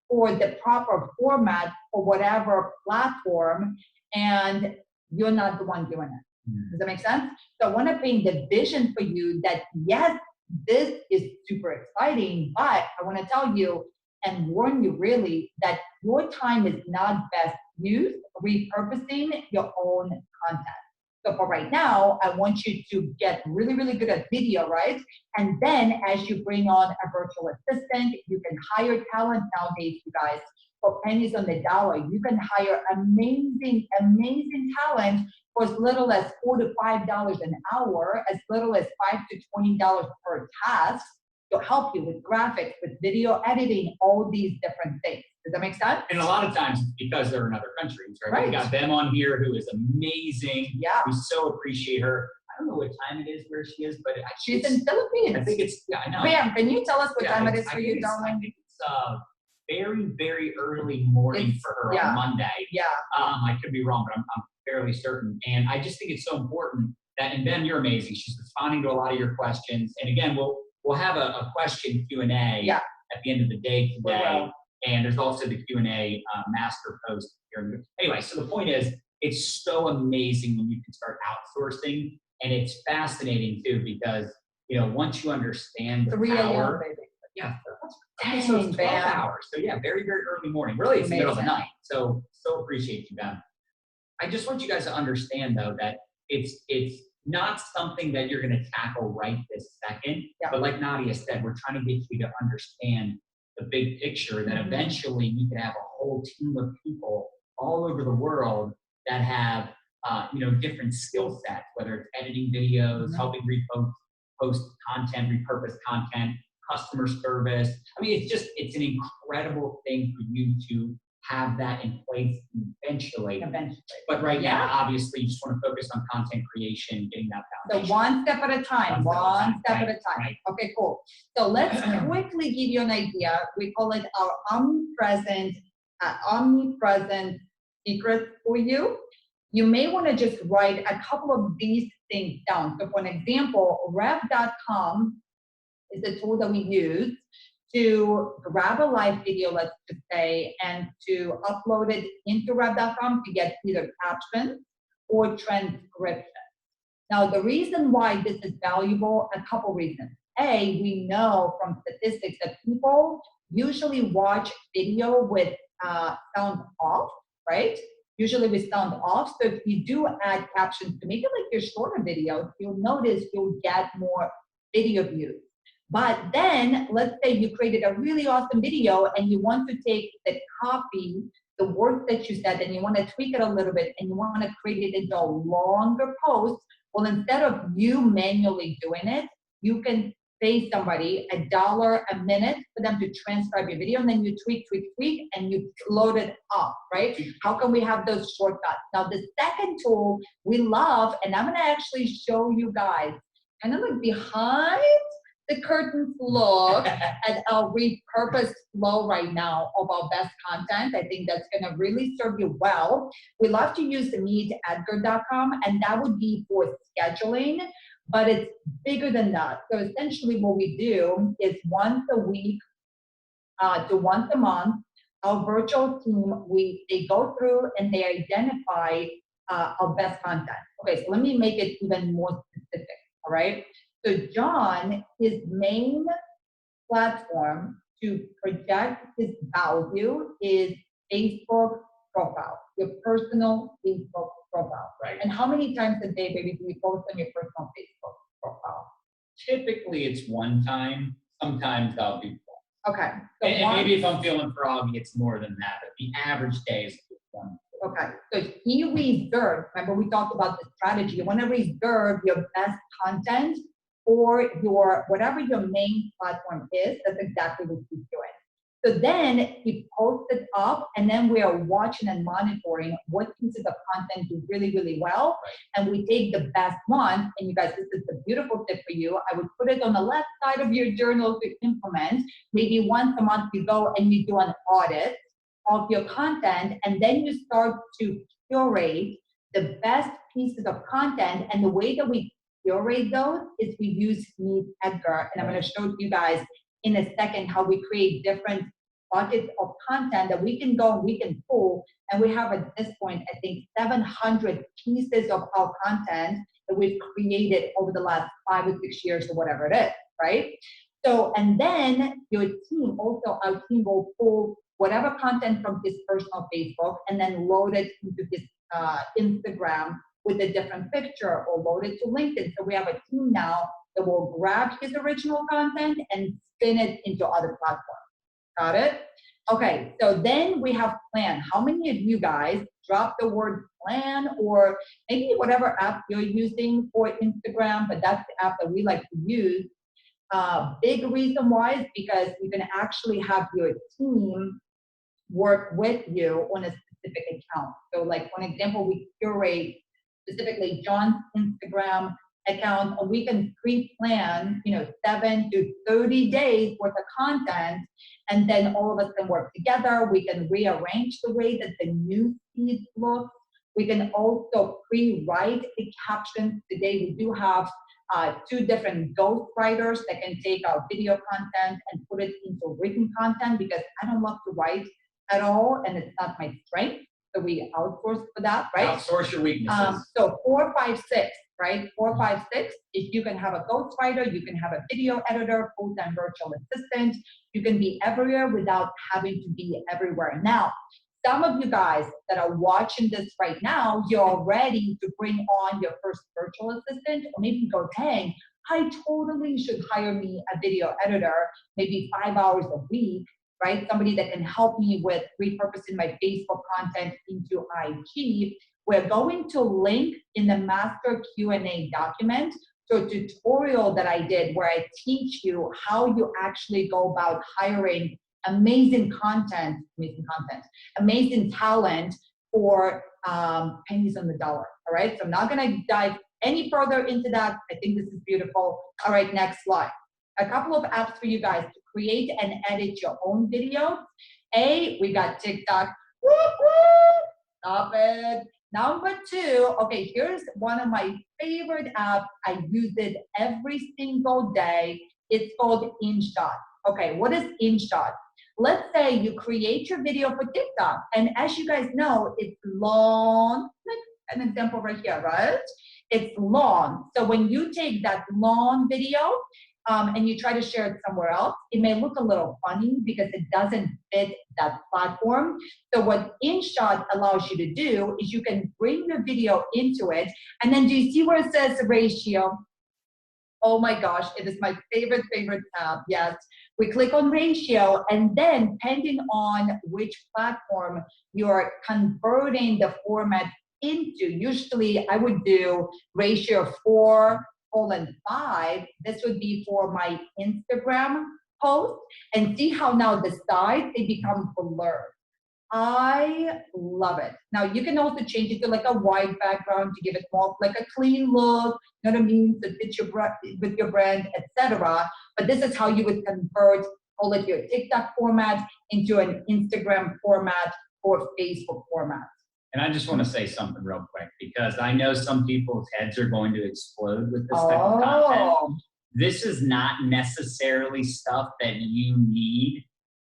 for the proper format for whatever platform, and you're not the one doing it. Does that make sense? So I want to paint the vision for you that, yes, this is super exciting, but I want to tell you and warn you really that your time is not best used repurposing your own content. So for right now, I want you to get really, really good at video, right? And then as you bring on a virtual assistant, you can hire talent nowadays, you guys, for pennies on the dollar. You can hire amazing, amazing talent for as little as $4 to $5 an hour, as little as $5 to $20 per task, to help you with graphics, with video editing, all these different things. Does that make sense? And a lot of times because they're in other countries, right? We got them on here who is amazing. Yeah. We so appreciate her. I don't know what time it is where she is, but she's in Philippines. I think it's, I know. Bam, can you tell us what time it is for you, darling? I think it's very, very early morning for her on Monday. Yeah. I could be wrong, but I'm fairly certain. And I just think it's so important that, and Ben, you're amazing. She's responding to a lot of your questions. And again, we'll have a question Q&A at the end of the day today. And there's also the Q&A master post here. Anyway, so the point is, it's so amazing when you can start outsourcing. And it's fascinating too, because once you understand the 3 a.m. power, baby. yeah, Dang, so it's 12 man. hours. So yeah, very, very early morning. Really, it's the middle of the Amazing. night. So appreciate you, Ben. I just want you guys to understand though that it's not something that you're going to tackle right this second. Yeah. But like Nadia said, we're trying to get you to understand the big picture that eventually you can have a whole team of people all over the world that have different skill sets, whether it's editing videos, helping post content, repurpose content, customer service. I mean, it's an incredible thing for you to have that in place eventually. But right now, obviously, you just want to focus on content creation, getting that foundation. So one step at a time, one step at a time. Right. Okay, cool. So let's quickly give you an idea. We call it our omnipresent secrets for you. You may want to just write a couple of these things down. So for an example, rev.com is the tool that we use to grab a live video, let's just say, and to upload it into rev.com to get either captions or transcription. Now, the reason why this is valuable, a couple reasons. A, we know from statistics that people usually watch video with sound off, right? Usually with sound off. So if you do add captions to make it like your shorter videos, you'll notice you'll get more video views. But then let's say you created a really awesome video and you want to take the copy, the words that you said, and you want to tweak it a little bit and you want to create it into a longer post. Well, instead of you manually doing it, you can pay somebody $1 a minute for them to transcribe your video, and then you tweak, and you load it up, right? How can we have those shortcuts? Now, the second tool we love, and I'm gonna actually show you guys, kind of like behind the curtains look at our repurposed flow right now of our best content. I think that's gonna really serve you well. We love to use the meetedgar.com, and that would be for scheduling, but it's bigger than that. So essentially what we do is once a week to once a month, our virtual team, they go through and they identify our best content. Okay, so let me make it even more specific, all right? So John, his main platform to project his value is Facebook profile, your personal Facebook profile. Right. And how many times a day, baby, do you post on your personal Facebook profile? Typically, it's one time. Sometimes I'll do both. Okay. So And maybe if I'm feeling froggy, it's more than that. But the average day is one. Okay, so he reserved, remember we talked about the strategy, you want to reserve your best content or your, whatever your main platform is, that's exactly what he's doing. So then he posts it up and then we are watching and monitoring what pieces of content do really, really well. And we take the best one, and you guys, this is the beautiful tip for you. I would put it on the left side of your journal to implement. Maybe once a month you go and you do an audit of your content, and then you start to curate the best pieces of content. And the way that we curate those is we use Meet Edgar, and I'm going to show you guys in a second how we create different buckets of content that we can go and we can pull. And we have at this point, I think, 700 pieces of our content that we've created over the last 5 or 6 years or whatever it is, right? So, and then your team, also our team will pull whatever content from his personal Facebook and then load it into his Instagram with a different picture, or load it to LinkedIn. So we have a team now that will grab his original content and spin it into other platforms. Got it? Okay, so then we have plan. How many of you guys drop the word plan, or maybe whatever app you're using for Instagram, but that's the app that we like to use. Big reason why is because you can actually have your team work with you on a specific account. So like, for example, we curate specifically John's Instagram account, and we can pre-plan, 7 to 30 days worth of content, and then all of us can work together. We can rearrange the way that the news feed looks. We can also pre-write the captions. Today we do have 2 different ghost writers that can take our video content and put it into written content, because I don't love to write at all, and it's not my strength. So we outsource for that, right? Outsource your weaknesses. So 4, 5, 6. right? 4, 5, 6. If you can have a ghostwriter, you can have a video editor, full-time virtual assistant. You can be everywhere without having to be everywhere. Now, some of you guys that are watching this right now, you're ready to bring on your first virtual assistant, or maybe you go, dang, I totally should hire me a video editor, maybe 5 hours a week, right? Somebody that can help me with repurposing my Facebook content into IG. We're going to link in the master Q&A document to a tutorial that I did where I teach you how you actually go about hiring amazing talent for pennies on the dollar, all right? So I'm not gonna dive any further into that. I think this is beautiful. All right, next slide. A couple of apps for you guys to create and edit your own videos. We got TikTok. Whoop, whoop. Stop it. Number 2, okay, here's one of my favorite apps. I use it every single day. It's called InShot. Okay, what is InShot? Let's say you create your video for TikTok, and as you guys know, it's long, like an example right here, right? It's long. So when you take that long video and you try to share it somewhere else, it may look a little funny because it doesn't fit that platform. So what InShot allows you to do is you can bring the video into it, and then do you see where it says ratio? Oh my gosh, it is my favorite tab. Yes, we click on ratio, and then depending on which platform you're converting the format into, usually I would do ratio 4:5. This would be for my Instagram post, and see how now the sides, they become blurred. I love it. Now you can also change it to like a white background to give it more like a clean look, you know what I mean, to fit with your brand, etc. But this is how you would convert, call it your TikTok format into an Instagram format or Facebook format. And I just want to say something real quick, because I know some people's heads are going to explode with this type of content. This is not necessarily stuff that you need.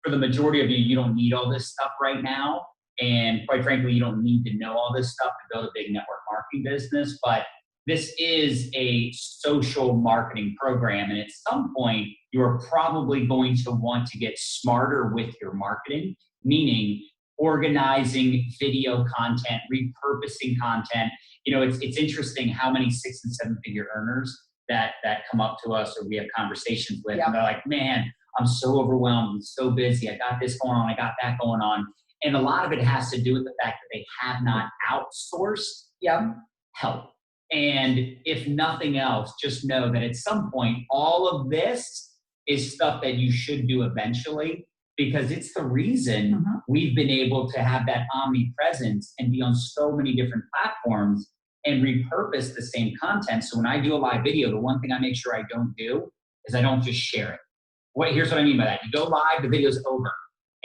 For the majority of you, you don't need all this stuff right now. And quite frankly, you don't need to know all this stuff to build a big network marketing business. But this is a social marketing program. And at some point, you're probably going to want to get smarter with your marketing, meaning organizing video content, repurposing content. You know, it's interesting how many 6- and 7-figure earners that come up to us or we have conversations with, and they're like, man, I'm so overwhelmed, I'm so busy, I got this going on, I got that going on. And a lot of it has to do with the fact that they have not outsourced help. And if nothing else, just know that at some point, all of this is stuff that you should do eventually, because it's the reason we've been able to have that omnipresence and be on so many different platforms and repurpose the same content. So when I do a live video, the one thing I make sure I don't do is I don't just share it. Here's what I mean by that. You go live, the video's over,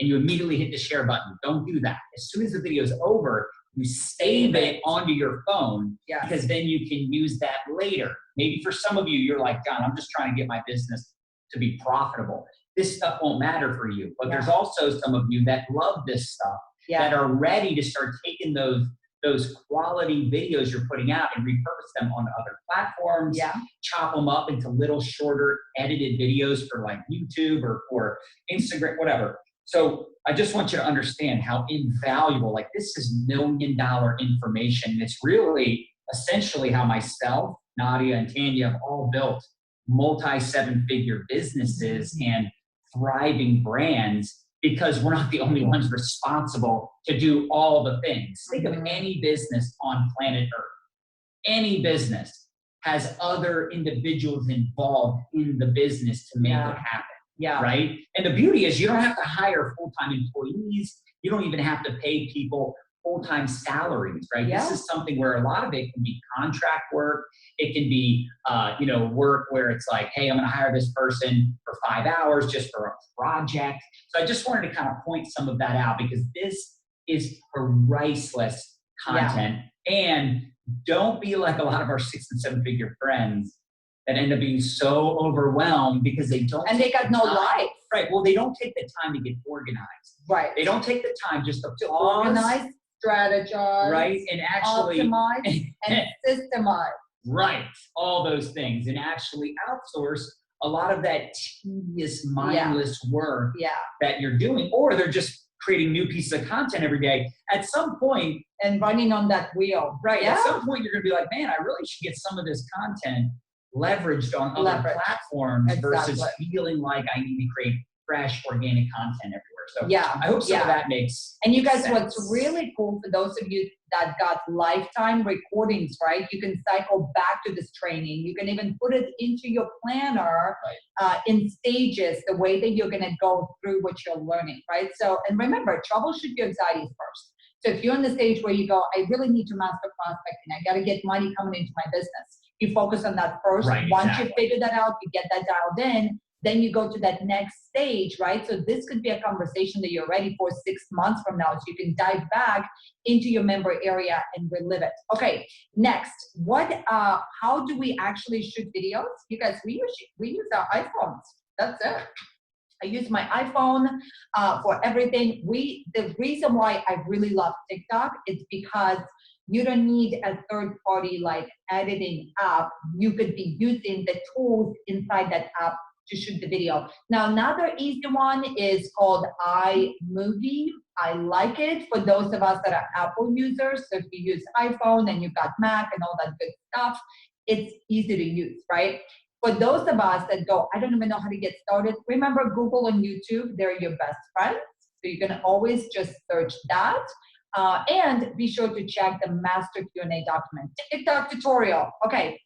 and you immediately hit the share button. Don't do that. As soon as the video's over, you save it onto your phone, because then you can use that later. Maybe for some of you, you're like, John, I'm just trying to get my business to be profitable. This stuff won't matter for you. But there's also some of you that love this stuff, that are ready to start taking those quality videos you're putting out and repurpose them on other platforms, chop them up into little shorter edited videos for like YouTube or for Instagram, whatever. So I just want you to understand how invaluable, like this is $1 million information. It's really essentially how myself, Nadia, and Tanya have all built multi-7-figure businesses and thriving brands, because we're not the only ones responsible to do all the things. Think of any business on planet Earth. Any business has other individuals involved in the business to make it happen, right? And the beauty is you don't have to hire full-time employees. You don't even have to pay people full-time salaries, right? This is something where a lot of it can be contract work. It can be, work where it's like, hey, I'm going to hire this person for 5 hours just for a project. So I just wanted to kind of point some of that out, because this is priceless content. And don't be like a lot of our 6- and 7-figure friends that end up being so overwhelmed because they don't. And they got no life. Right. Well, they don't take the time to get organized. Right. They don't take the time just to organize, strategize, right, and actually optimize, and systemize. Right. All those things, and actually outsource a lot of that tedious, mindless work that you're doing, or they're just creating new pieces of content every day. At some point, and running on that wheel. right? At some point, you're going to be like, man, I really should get some of this content leveraged on other platforms versus feeling like I need to create fresh, organic content everywhere. So I hope some of that makes And you guys, sense. what's really cool for those of you that got lifetime recordings, right? You can cycle back to this training. You can even put it into your planner in stages, the way that you're going to go through what you're learning, right? So, and remember, troubleshoot your anxieties first. So if you're in the stage where you go, I really need to master prospecting, I got to get money coming into my business. You focus on that first. Once you figure that out, you get that dialed in, then you go to that next stage, right? So this could be a conversation that you're ready for 6 months from now. So you can dive back into your member area and relive it. Okay, next, how do we actually shoot videos? You guys, we use our iPhones. That's it. I use my iPhone for everything. The reason why I really love TikTok is because you don't need a third party like editing app. You could be using the tools inside that app to shoot the video. Now, another easy one is called iMovie. I like it for those of us that are Apple users. So if you use iPhone and you've got Mac and all that good stuff, it's easy to use, right? For those of us that go, I don't even know how to get started, remember Google and YouTube, they're your best friends. So you can always just search that. And be sure to check the master Q&A document. TikTok tutorial. Okay,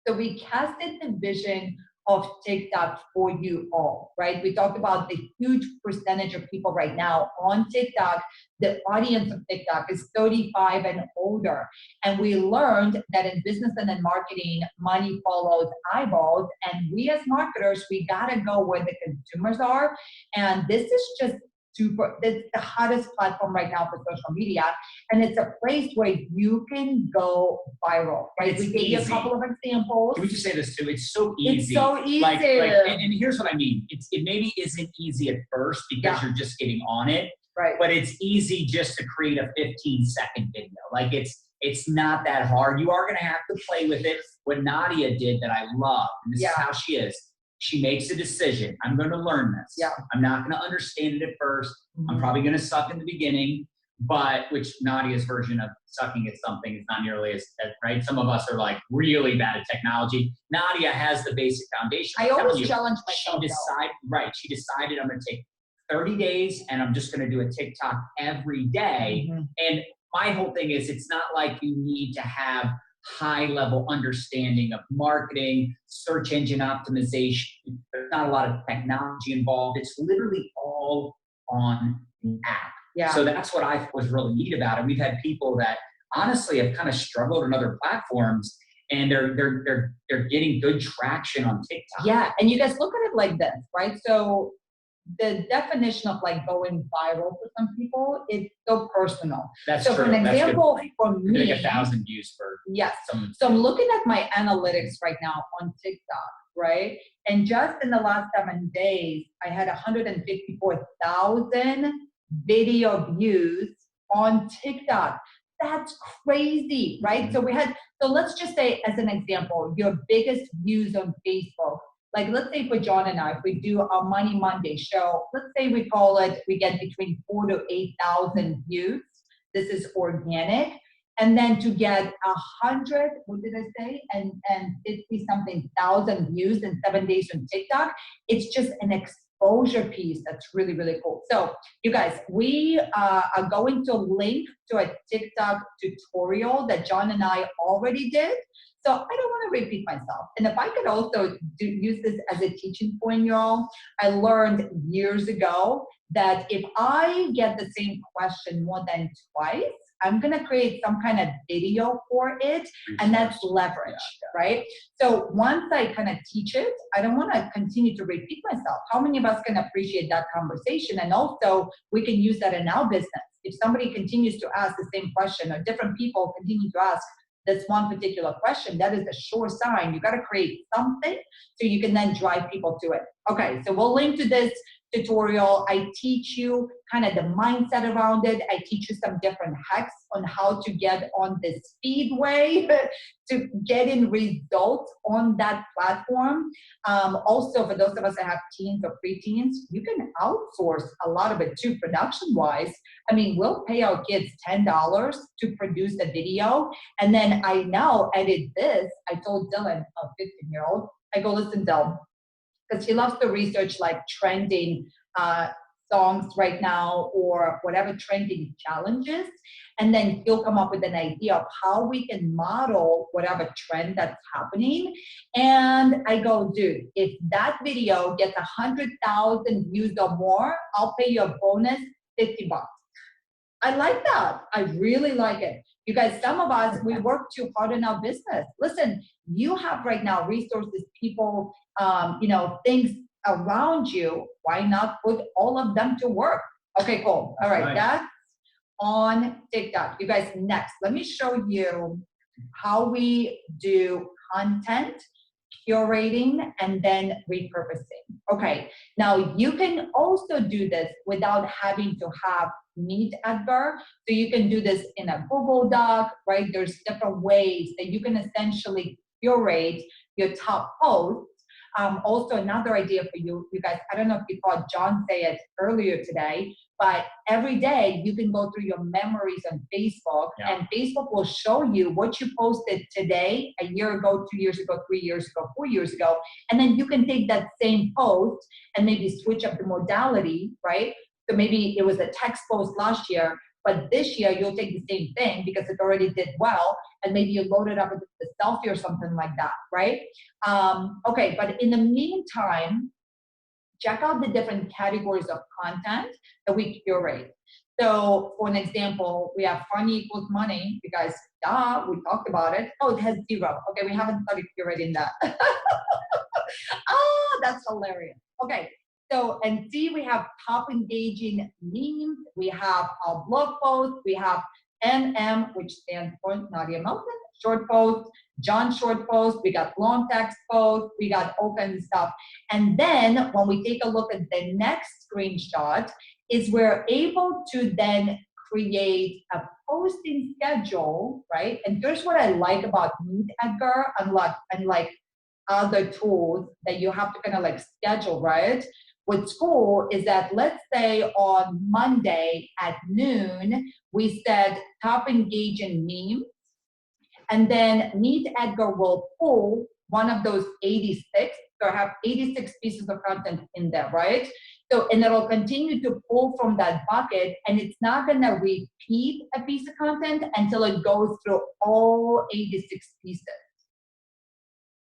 so we casted the vision of TikTok for you all, right? We talked about the huge percentage of people right now on TikTok. The audience of TikTok is 35 and older. And we learned that in business and in marketing, money follows eyeballs. And we as marketers, we gotta go where the consumers are. And this is just it's the hottest platform right now for social media, and it's a place where you can go viral, right? We gave you a couple of examples. Can we just say this too? It's so easy. It's so easy. And here's what I mean. It maybe isn't easy at first because you're just getting on it, right? But it's easy just to create a 15-second video. Like it's not that hard. You are going to have to play with it. What Nadia did that I love, and this is how she is. She makes a decision. I'm going to learn this. Yeah. I'm not going to understand it at first. I'm probably going to suck in the beginning, which Nadia's version of sucking at something is not nearly as right. Some of us are like really bad at technology. Nadia has the basic foundation. I always challenge myself. She decided I'm going to take 30 days and I'm just going to do a TikTok every day. And my whole thing is it's not like you need to have high-level understanding of marketing, search engine optimization. There's not a lot of technology involved. It's literally all on the app. Yeah. So that's what I was really neat about it. We've had people that honestly have kind of struggled on other platforms, and they're getting good traction on TikTok. Yeah, and you guys look at it like this, right? So the definition of like going viral for some people is so personal. That's so true. For an example, for me, like 1,000 views for So I'm looking at my analytics right now on TikTok, right? And just in the last 7 days, I had 154,000 video views on TikTok. That's crazy, right? So let's just say as an example, your biggest views on Facebook. Like, let's say for John and I, if we do our Money Monday show, let's say we get between 4,000 to 8,000 views. This is organic. And then to get 100, what did I say? And 50 something thousand views in 7 days on TikTok, it's just an exposure piece that's really, really cool. So you guys, we are going to link to a TikTok tutorial that John and I already did. So I don't want to repeat myself. And if I could also use this as a teaching point, y'all, I learned years ago that if I get the same question more than twice, I'm going to create some kind of video for it, and that's leverage, right? So once I kind of teach it, I don't want to continue to repeat myself. How many of us can appreciate that conversation? And also, we can use that in our business. If somebody continues to ask the same question, or different people continue to ask this one particular question, that is a sure sign. You got to create something so you can then drive people to it. Okay, so we'll link to this tutorial. I teach you kind of the mindset around it. I teach you some different hacks on how to get on the speedway to getting results on that platform. Also, for those of us that have teens or preteens, you can outsource a lot of it too, production-wise. I mean, we'll pay our kids $10 to produce a video, and then I now edit this. I told Dylan, a 15-year-old, I go, listen, Dylan, because he loves to research like trending songs right now or whatever trending challenges. And then he'll come up with an idea of how we can model whatever trend that's happening. And I go, dude, if that video gets 100,000 views or more, I'll pay you a bonus $50. I like that. I really like it. You guys, some of us, we work too hard in our business. Listen, you have right now resources, people, things around you. Why not put all of them to work? Okay, cool. All right, that's on TikTok. You guys, next, let me show you how we do content curating and then repurposing. Okay, now you can also do this without having to have Meet Edgar. So you can do this in a Google Doc, right? There's different ways that you can essentially curate your top posts. Also, another idea for you guys, I don't know if you caught John say it earlier today, but every day you can go through your memories on Facebook, and Facebook will show you what you posted today, a year ago, 2 years ago, 3 years ago, 4 years ago, and then you can take that same post and maybe switch up the modality, right? So maybe it was a text post last year, but this year you'll take the same thing because it already did well, and maybe you load it up with a selfie or something like that, right? Okay, but in the meantime, check out the different categories of content that we curate. So for an example, we have funny equals money. You guys, we talked about it. Oh, it has 0. Okay, we haven't started curating that. Oh, that's hilarious. Okay. So, and see, we have top engaging memes, we have our blog posts, we have NM, which stands for Nadia Melton, short posts, John short posts, we got long text posts, we got all kinds of stuff. And then when we take a look at the next screenshot, is we're able to then create a posting schedule, right? And here's what I like about Meet Edgar, unlike other tools that you have to kind of like schedule, right? With school is that, let's say on Monday at noon, we said top engaging memes, and then Meet Edgar will pull one of those 86, so I have 86 pieces of content in there, right? So, and it'll continue to pull from that bucket, and it's not gonna repeat a piece of content until it goes through all 86 pieces.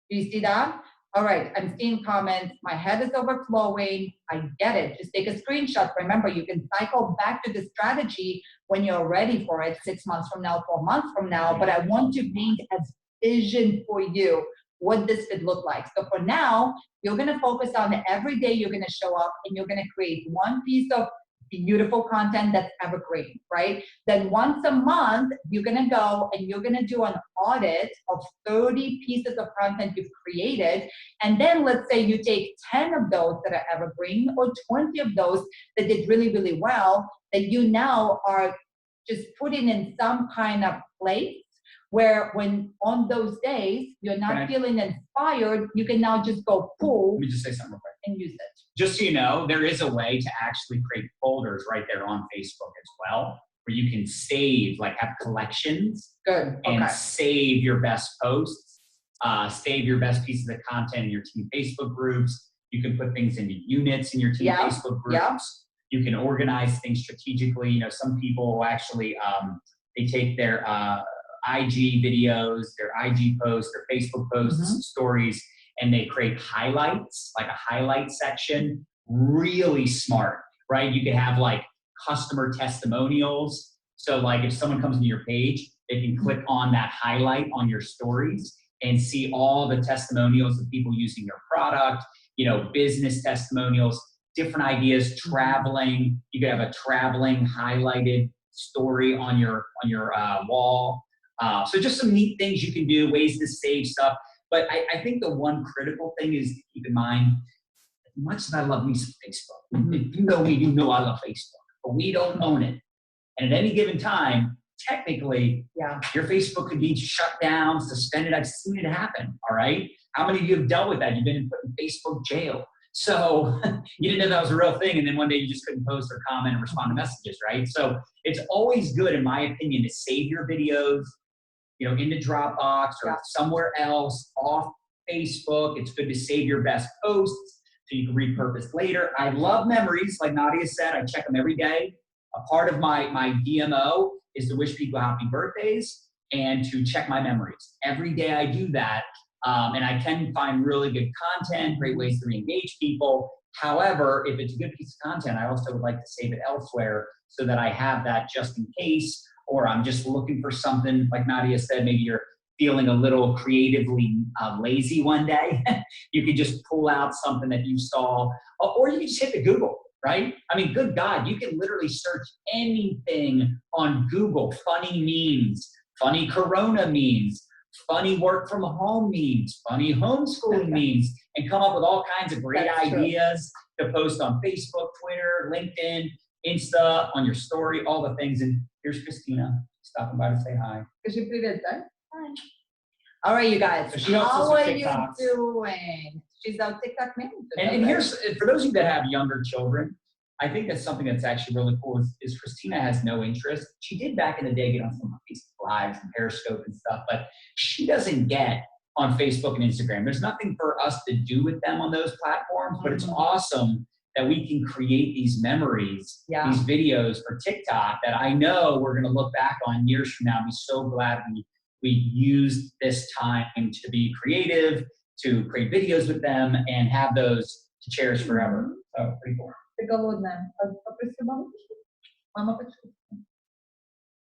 Do you see that? All right, I'm seeing comments. My head is overflowing. I get it. Just take a screenshot. Remember, you can cycle back to the strategy when you're ready for it 6 months from now, 12 months from now. But I want to paint a vision for you what this could look like. So for now, you're going to focus on every day you're going to show up and you're going to create one piece of beautiful content that's evergreen, right? Then once a month, you're gonna go and you're gonna do an audit of 30 pieces of content you've created. And then let's say you take 10 of those that are evergreen or 20 of those that did really, really well, that you now are just putting in some kind of place where when on those days, you're not feeling inspired, you can now just go pull. Let me just say something real quick. And use it. Just so you know, there is a way to actually create folders right there on Facebook as well, where you can save, like have collections. Good. And Okay. save your best posts, save your best pieces of content in your team Facebook groups. You can put things into units in your team Facebook groups. You can organize things strategically. You know, some people actually, they take their IG videos, their IG posts, their Facebook posts, stories, and they create highlights, like a highlight section. Really smart, right? You could have like customer testimonials. So like if someone comes into your page, they can click on that highlight on your stories and see all the testimonials of people using your product, you know, business testimonials, different ideas, traveling. You could have a traveling highlighted story on your wall. So just some neat things you can do, ways to save stuff. But I think the one critical thing is to keep in mind, much as I love me some Facebook, if you know me, you know I love Facebook, but we don't own it. And at any given time, technically, your Facebook could be shut down, suspended. I've seen it happen, all right? How many of you have dealt with that? You've been put in Facebook jail. So you didn't know that was a real thing, and then one day you just couldn't post or comment or respond to messages, right? So it's always good, in my opinion, to save your videos, into Dropbox or somewhere else off Facebook. It's good to save your best posts so you can repurpose later. I love memories, like Nadia said. I check them every day. A part of my DMO is to wish people happy birthdays and to check my memories. Every day I do that, and I can find really good content, great ways to re-engage people. However, if it's a good piece of content, I also would like to save it elsewhere so that I have that just in case, or I'm just looking for something, like Nadia said, maybe you're feeling a little creatively lazy one day. You could just pull out something that you saw, or you can just hit the Google. Right? I mean, good God, you can literally search anything on Google. Funny memes, funny Corona memes, funny work from home memes, funny homeschooling memes, and come up with all kinds of great ideas to post on Facebook, Twitter, LinkedIn, Insta, on your story, all the things. And here's Christina stopping by to say hi. Hi. All right, you guys. So she helps how us with are you TikToks. Doing? She's our TikTok manager. And here's, for those of you that have younger children, I think that's something that's actually really cool is Christina has no interest. She did back in the day get on some Facebook Lives and Periscope and stuff, but she doesn't get on Facebook and Instagram. There's nothing for us to do with them on those platforms, but it's awesome that we can create these memories, these videos for TikTok that I know we're going to look back on years from now and be so glad we used this time to be creative, to create videos with them and have those to cherish forever. So pretty cool. Ты голодная. Попроси маму. Мама почувствует.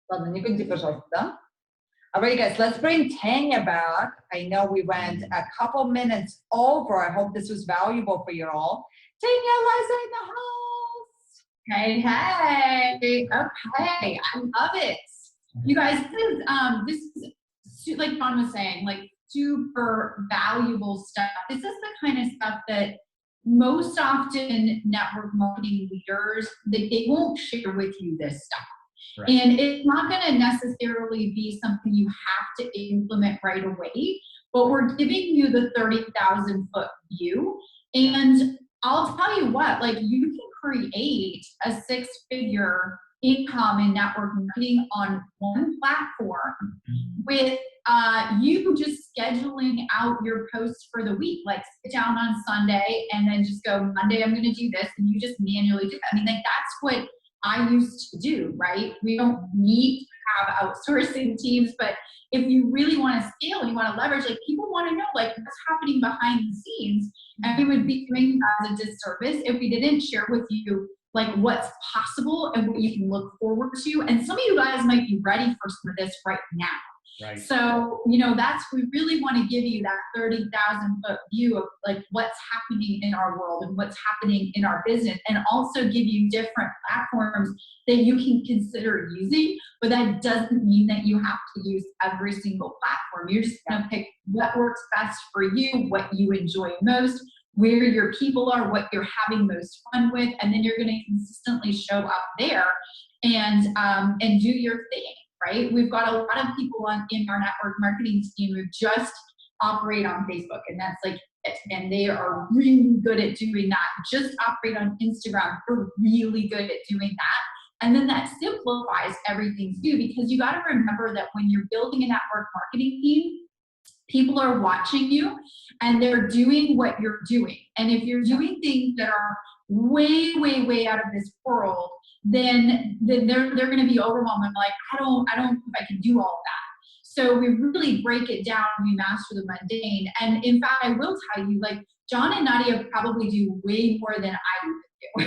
Ладно, не ходи, пожалуйста, да? All right, guys, let's bring Tanya back. I know we went a couple minutes over. I hope this was valuable for you all. Tanya, Liza in the house. Hey, hey. Okay, I love it. You guys, this is like John was saying, like super valuable stuff. This is the kind of stuff that most often network marketing leaders, they won't share with you this stuff. Right. And it's not going to necessarily be something you have to implement right away, but we're giving you the 30,000 foot view. And I'll tell you what, like you can create a 6-figure income in network marketing on one platform with you just scheduling out your posts for the week, like sit down on Sunday and then just go Monday, I'm going to do this. And you just manually do that. I mean, like that's what I used to do, right? We don't need to have outsourcing teams, but if you really want to scale and you want to leverage, like people want to know like what's happening behind the scenes. And we would be doing you guys a disservice if we didn't share with you like what's possible and what you can look forward to. And some of you guys might be ready for some of this right now. Right. So, we really want to give you that 30,000 foot view of like what's happening in our world and what's happening in our business, and also give you different platforms that you can consider using, but that doesn't mean that you have to use every single platform. You're just going to pick what works best for you, what you enjoy most, where your people are, what you're having most fun with, and then you're going to consistently show up there and do your thing. Right? We've got a lot of people in our network marketing team who just operate on Facebook, and that's like it. And they are really good at doing that. Just operate on Instagram. They're really good at doing that. And then that simplifies everything too, because you got to remember that when you're building a network marketing team, people are watching you and they're doing what you're doing. And if you're doing things that are way, way, way out of this world, then they're going to be overwhelmed. Like, I don't know if I can do all of that. So we really break it down and we master the mundane. And in fact, I will tell you, like John and Nadia probably do way more than I do.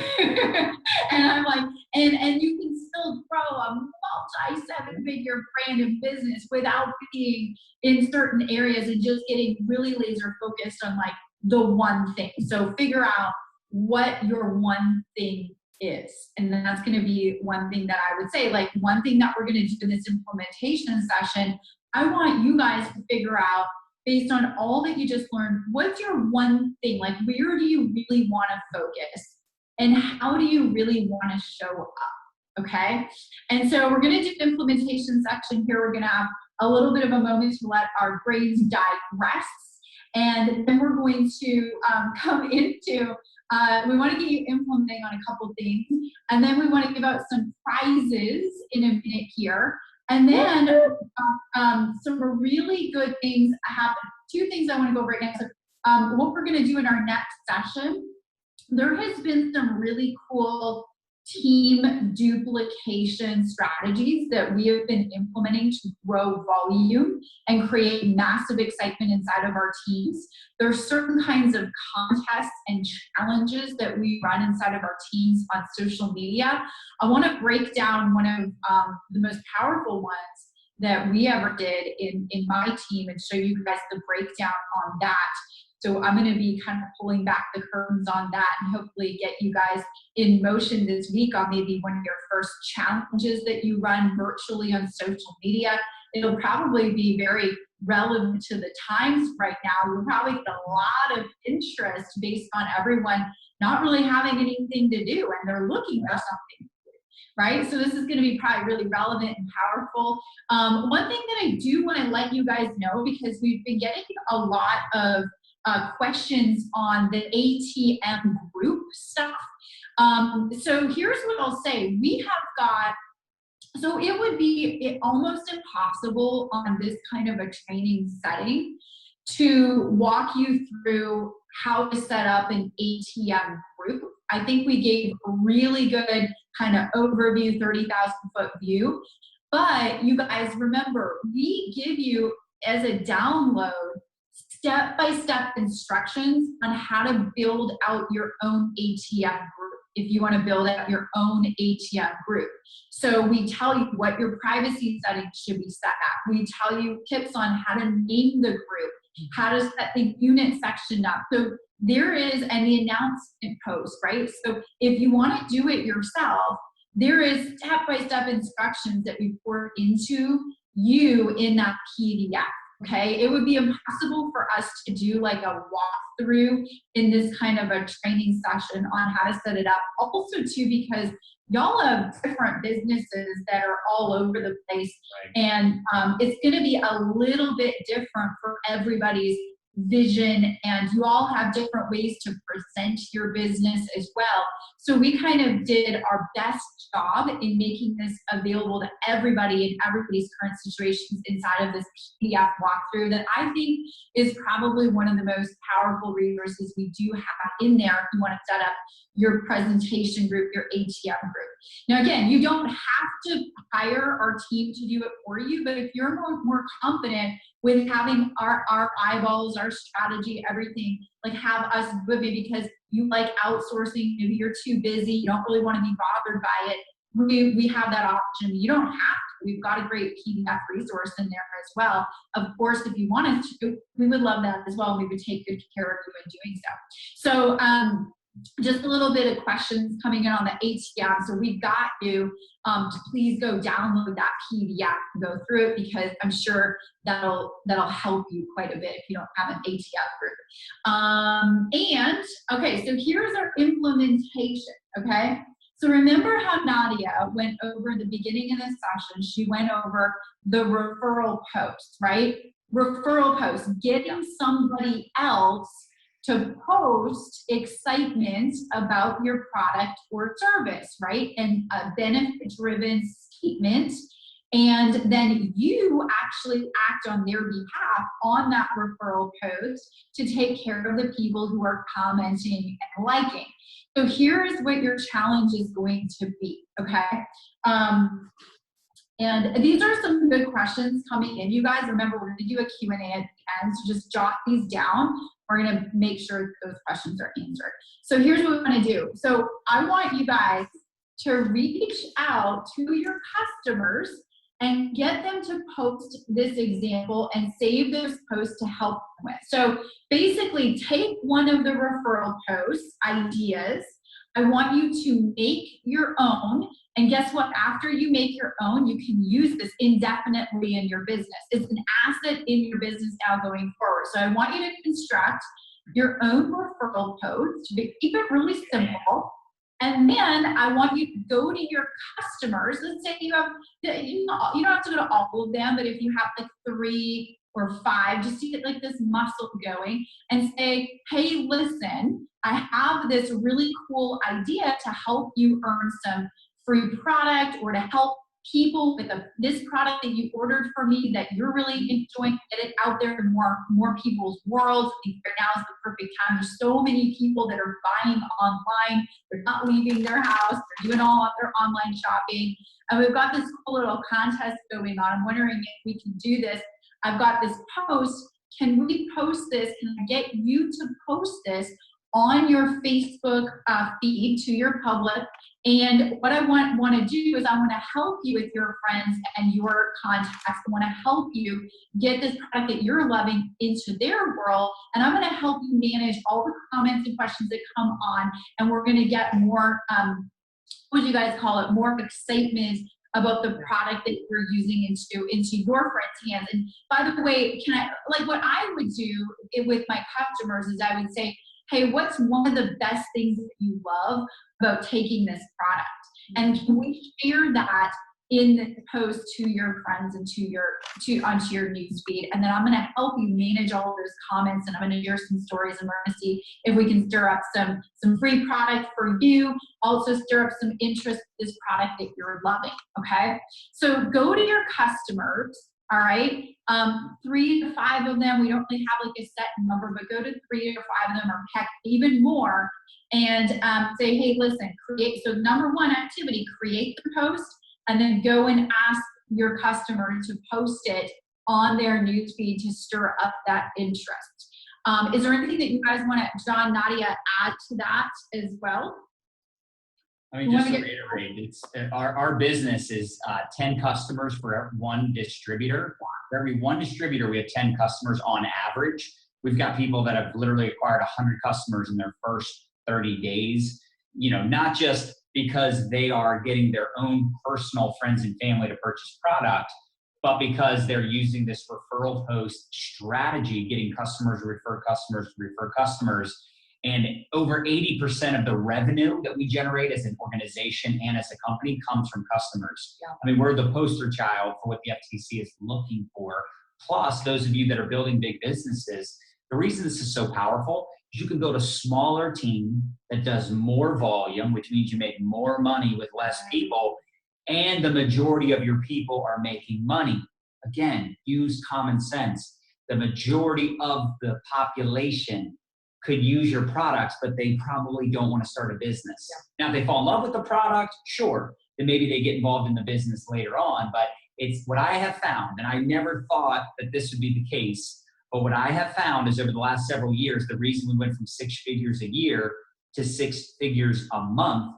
And I'm like, and you can still grow a multi-7-figure brand and business without being in certain areas and just getting really laser focused on like the one thing. So figure out what your one thing is. And then that's going to be one thing that I would say, like one thing that we're going to do in this implementation session, I want you guys to figure out based on all that you just learned, what's your one thing? Like, where do you really want to focus? And how do you really want to show up? Okay? And so we're going to do the implementation section here. We're going to have a little bit of a moment to let our brains digress. And then we're going to come into, we want to get you implementing on a couple things. And then we want to give out some prizes in a minute here. And then some really good things happen. Two things I want to go over right now. So, what we're going to do in our next session, there has been some really cool team duplication strategies that we have been implementing to grow volume and create massive excitement inside of our teams. There are certain kinds of contests and challenges that we run inside of our teams on social media. I want to break down one of the most powerful ones that we ever did in my team and show you guys the breakdown on that. So I'm going to be kind of pulling back the curtains on that and hopefully get you guys in motion this week on maybe one of your first challenges that you run virtually on social media. It'll probably be very relevant to the times right now. We'll probably get a lot of interest based on everyone not really having anything to do and they're looking for something to do, right? So this is going to be probably really relevant and powerful. One thing that I do want to let you guys know, because we've been getting a lot of questions on the ATM group stuff. So here's what I'll say. We have got, so it would be almost impossible on this kind of a training setting to walk you through how to set up an ATM group. I think we gave a really good kind of overview, 30,000 foot view. But you guys remember, we give you as a download step-by-step instructions on how to build out your own ATM group if you want to build out your own ATM group. So we tell you what your privacy settings should be set at. We tell you tips on how to name the group, how to set the unit section up. So there is, and the announcement post, right? So if you want to do it yourself, there is step-by-step instructions that we pour into you in that PDF. Okay, it would be impossible for us to do like a walkthrough in this kind of a training session on how to set it up. Also too, because y'all have different businesses that are all over the place, right. And it's gonna be a little bit different for everybody's vision, and you all have different ways to present your business as well. So we kind of did our best job in making this available to everybody in everybody's current situations inside of this PDF walkthrough that I think is probably one of the most powerful resources we do have in there if you want to set up your presentation group, your ATM group. Now again, you don't have to hire our team to do it for you, but if you're more confident with having our eyeballs, our strategy, everything, like have us with you because you like outsourcing, maybe you're too busy, you don't really want to be bothered by it, we have that option. You don't have to. We've got a great PDF resource in there as well. Of course, if you wanted to, we would love that as well. We would take good care of you in doing so. So just a little bit of questions coming in on the ATM. So we've got you to please go download that PDF and go through it because I'm sure that'll help you quite a bit if you don't have an ATM group. And okay, so here's our implementation. Okay, so remember how Nadia went over the beginning of this session. She went over the referral post, right? Referral post, getting somebody else to post excitement about your product or service, right? And a benefit-driven statement. And then you actually act on their behalf on that referral post to take care of the people who are commenting and liking. So here's what your challenge is going to be, okay? And these are some good questions coming in. You guys remember, we're gonna do a Q&A at the end, so just jot these down. We're gonna make sure those questions are answered. So here's what we wanna do. So I want you guys to reach out to your customers and get them to post this example and save those posts to help them with. So basically take one of the referral posts ideas. I want you to make your own And guess what? After you make your own, you can use this indefinitely in your business. It's an asset in your business now going forward. So I want you to construct your own referral post, keep it really simple. And then I want you to go to your customers. Let's say you have, you don't have to go to all of them, but if you have like 3 or 5, just to get like this muscle going and say, hey, listen, I have this really cool idea to help you earn some free product or to help people with this product that you ordered for me that you're really enjoying, get it out there in more people's worlds. I think right now is the perfect time. There's so many people that are buying online. They're not leaving their house. They're doing all of their online shopping. And we've got this cool little contest going on. I'm wondering if we can do this. I've got this post. Can we post this? Can I get you to post this on your Facebook feed to your public? And what I want to do is I want to help you with your friends and your contacts. I want to help you get this product that you're loving into their world. And I'm going to help you manage all the comments and questions that come on. And we're going to get more, what do you guys call it, more excitement about the product that you're using into your friends' hands. And by the way, what I would do with my customers is I would say, hey, what's one of the best things that you love about taking this product? And can we share that in the post to your friends and onto your newsfeed? And then I'm going to help you manage all of those comments, and I'm going to share some stories, and we're going to see if we can stir up some free product for you. Also stir up some interest in this product that you're loving. Okay, so go to your customers. All right, 3 to 5 of them. We don't really have like a set number, but go to 3 or 5 of them, or heck, even more, and say, hey, listen, create. So number 1 activity, create the post, and then go and ask your customer to post it on their newsfeed to stir up that interest. Is there anything that you guys want to, John, Nadia, add to that as well? I mean, just to reiterate, our business is 10 customers for 1 distributor. For every 1 distributor, we have 10 customers on average. We've got people that have literally acquired 100 customers in their first 30 days. You know, not just because they are getting their own personal friends and family to purchase product, but because they're using this referral post strategy, getting customers to refer customers to refer customers. And over 80% of the revenue that we generate as an organization and as a company comes from customers. Yeah. I mean, we're the poster child for what the FTC is looking for. Plus, those of you that are building big businesses, the reason this is so powerful is you can build a smaller team that does more volume, which means you make more money with less people, and the majority of your people are making money. Again, use common sense. The majority of the population could use your products, but they probably don't want to start a business. Yeah. Now, if they fall in love with the product, sure, then maybe they get involved in the business later on. But it's what I have found, and I never thought that this would be the case, but what I have found is over the last several years, the reason we went from 6 figures a year to 6 figures a month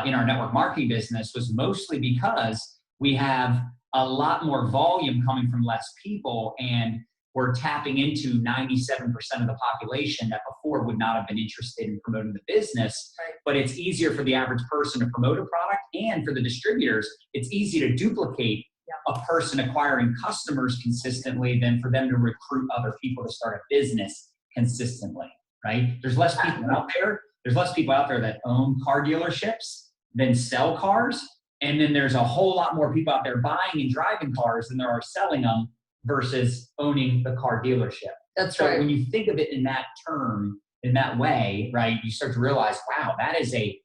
in our network marketing business was mostly because we have a lot more volume coming from less people, and we're tapping into 97% of the population that before would not have been interested in promoting the business. Right. But it's easier for the average person to promote a product, and for the distributors, it's easy to duplicate a person acquiring customers consistently than for them to recruit other people to start a business consistently, right? There's less people out there. There's less people out there that own car dealerships than sell cars. And then there's a whole lot more people out there buying and driving cars than there are selling them versus owning the car dealership. That's so right. When you think of it in that term, in that way, right, you start to realize, wow, that is a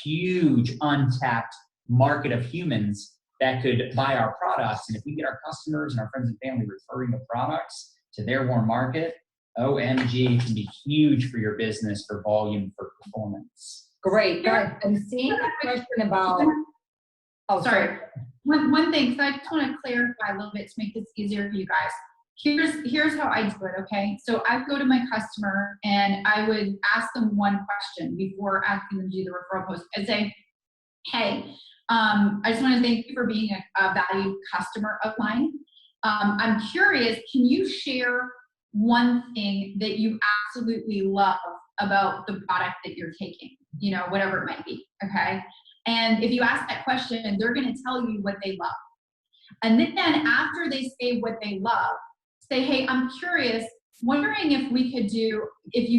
huge untapped market of humans that could buy our products. And if we get our customers and our friends and family referring the products to their warm market, OMG, it can be huge for your business, for volume, for performance. Great. I'm seeing a question about, sorry. One thing, so I just want to clarify a little bit to make this easier for you guys. Here's how I do it, okay? So I go to my customer and I would ask them one question before asking them to do the referral post. I'd say, hey, I just want to thank you for being a valued customer of mine. I'm curious, can you share one thing that you absolutely love about the product that you're taking? You know, whatever it might be, okay? And if you ask that question, they're going to tell you what they love. And then after they say what they love, say, hey, I'm curious, wondering if you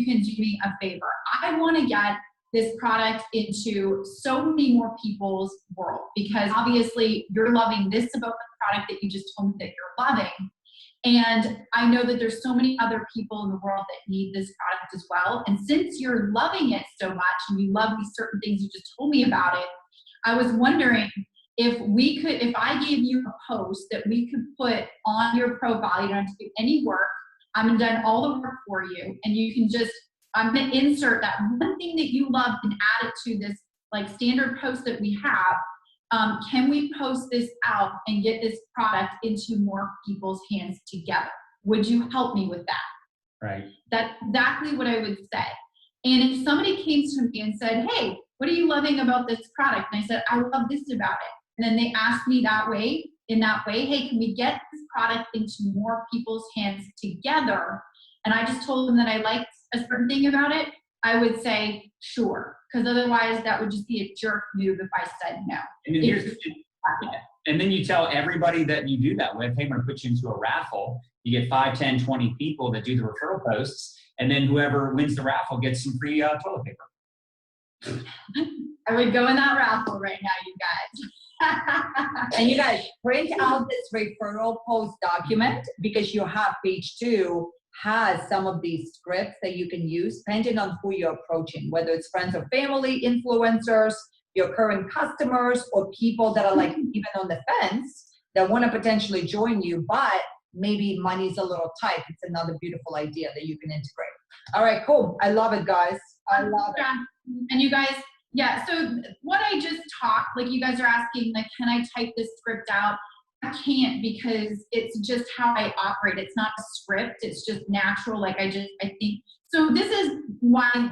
can do me a favor. I want to get this product into so many more people's world, because obviously you're loving this about the product that you just told me that you're loving. And I know that there's so many other people in the world that need this product as well. And since you're loving it so much and you love these certain things you just told me about it, I was wondering if I gave you a post that we could put on your profile. You don't have to do any work. I'm done all the work for you. And you can I'm going to insert that one thing that you love and add it to this like standard post that we have. Can we post this out and get this product into more people's hands together? Would you help me with that? Right. That's exactly what I would say. And if somebody came to me and said, hey, what are you loving about this product? And I said, I love this about it. And then they asked me in that way, hey, can we get this product into more people's hands together? And I just told them that I liked a certain thing about it, I would say, sure. Because otherwise that would just be a jerk move if I said no. And then you tell everybody that you do that with, hey, I'm going to put you into a raffle. You get 5, 10, 20 people that do the referral posts. And then whoever wins the raffle gets some free toilet paper. I would go in that raffle right now, you guys. And you guys, print out this referral post document, because you have page 2 has some of these scripts that you can use depending on who you're approaching, whether it's friends or family, influencers, your current customers, or people that are like even on the fence that want to potentially join you, but maybe money's a little tight. It's another beautiful idea that you can integrate. All right, cool. I love it, guys. I love it. And you guys, yeah, so what I just talked, like you guys are asking, like, can I type this script out? I can't, because it's just how I operate. It's not a script. It's just natural. Like I think, so this is why,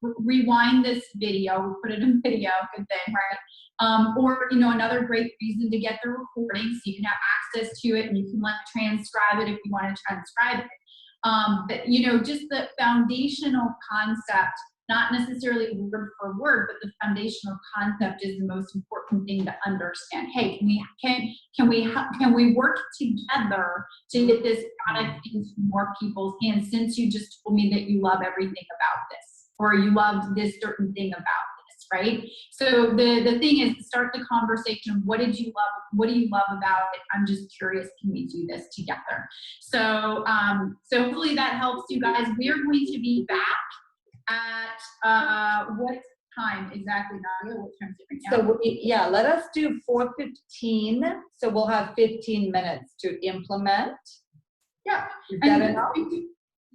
rewind this video, we put it in video, good thing, right? Or, another great reason to get the recording so you can have access to it and you can transcribe it if you want to transcribe it. But, just the foundational concept, not necessarily word for word, but the foundational concept is the most important thing to understand. Hey, can we work together to get this product into more people's hands, since you just told me that you love everything about this, or you loved this certain thing about this, right? So the thing is, start the conversation. What did you love? What do you love about it? I'm just curious, can we do this together? So hopefully that helps you guys. We are going to be back at what time exactly, Nadia? What time is it right now? So let us do 4:15. So we'll have 15 minutes to implement. Yeah. Is that enough?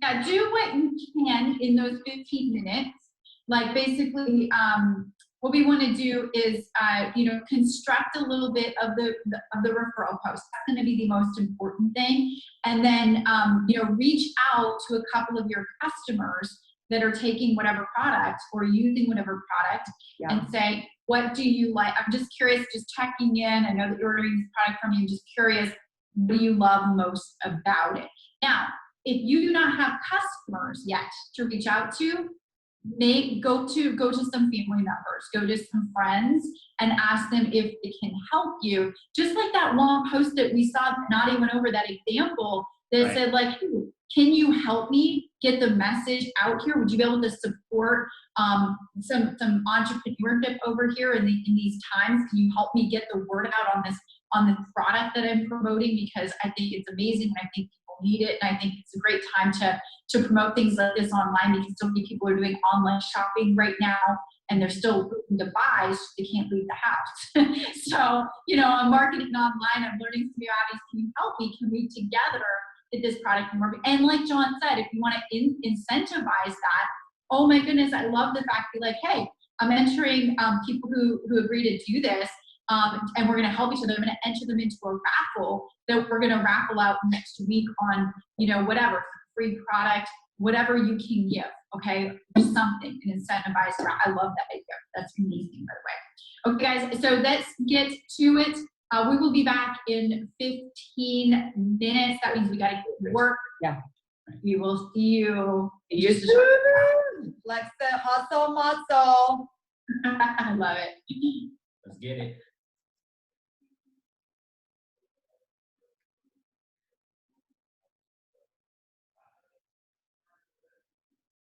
Yeah, do what you can in those 15 minutes. Like basically, what we want to do is, construct a little bit of the referral post. That's going to be the most important thing. And then, reach out to a couple of your customers that are taking whatever product or using whatever product, and say, what do you like? I'm just curious, just checking in. I know that you're ordering this product from me. I'm just curious, what do you love most about it? Now, if you do not have customers yet to reach out to, go to some family members, go to some friends, and ask them if it can help you. Just like that long post that we saw, not even over that example, that said like, hey, can you help me get the message out here? Would you be able to support some entrepreneurship over here in these times? Can you help me get the word out on this product that I'm promoting? Because I think it's amazing, and I think people need it, and I think it's a great time to promote things like this online, because so many people are doing online shopping right now, and they're still looking to buy, so they can't leave the house. So, I'm marketing online, I'm learning some new ideas. Can you help me? Can we together get this product and work? And like John said, if you want to incentivize that, oh my goodness, I love the fact that like, hey, I'm entering people who agree to do this, and we're going to help each other. I'm going to enter them into a raffle that we're going to raffle out next week on, whatever, free product, whatever you can give, okay? Something, an incentivized raffle. I love that idea. That's amazing, by the way. Okay, guys, so let's get to it. We will be back in 15 minutes. That means we got to get to work. Yeah. We will see you. Let's hustle muscle. I love it. Let's get it.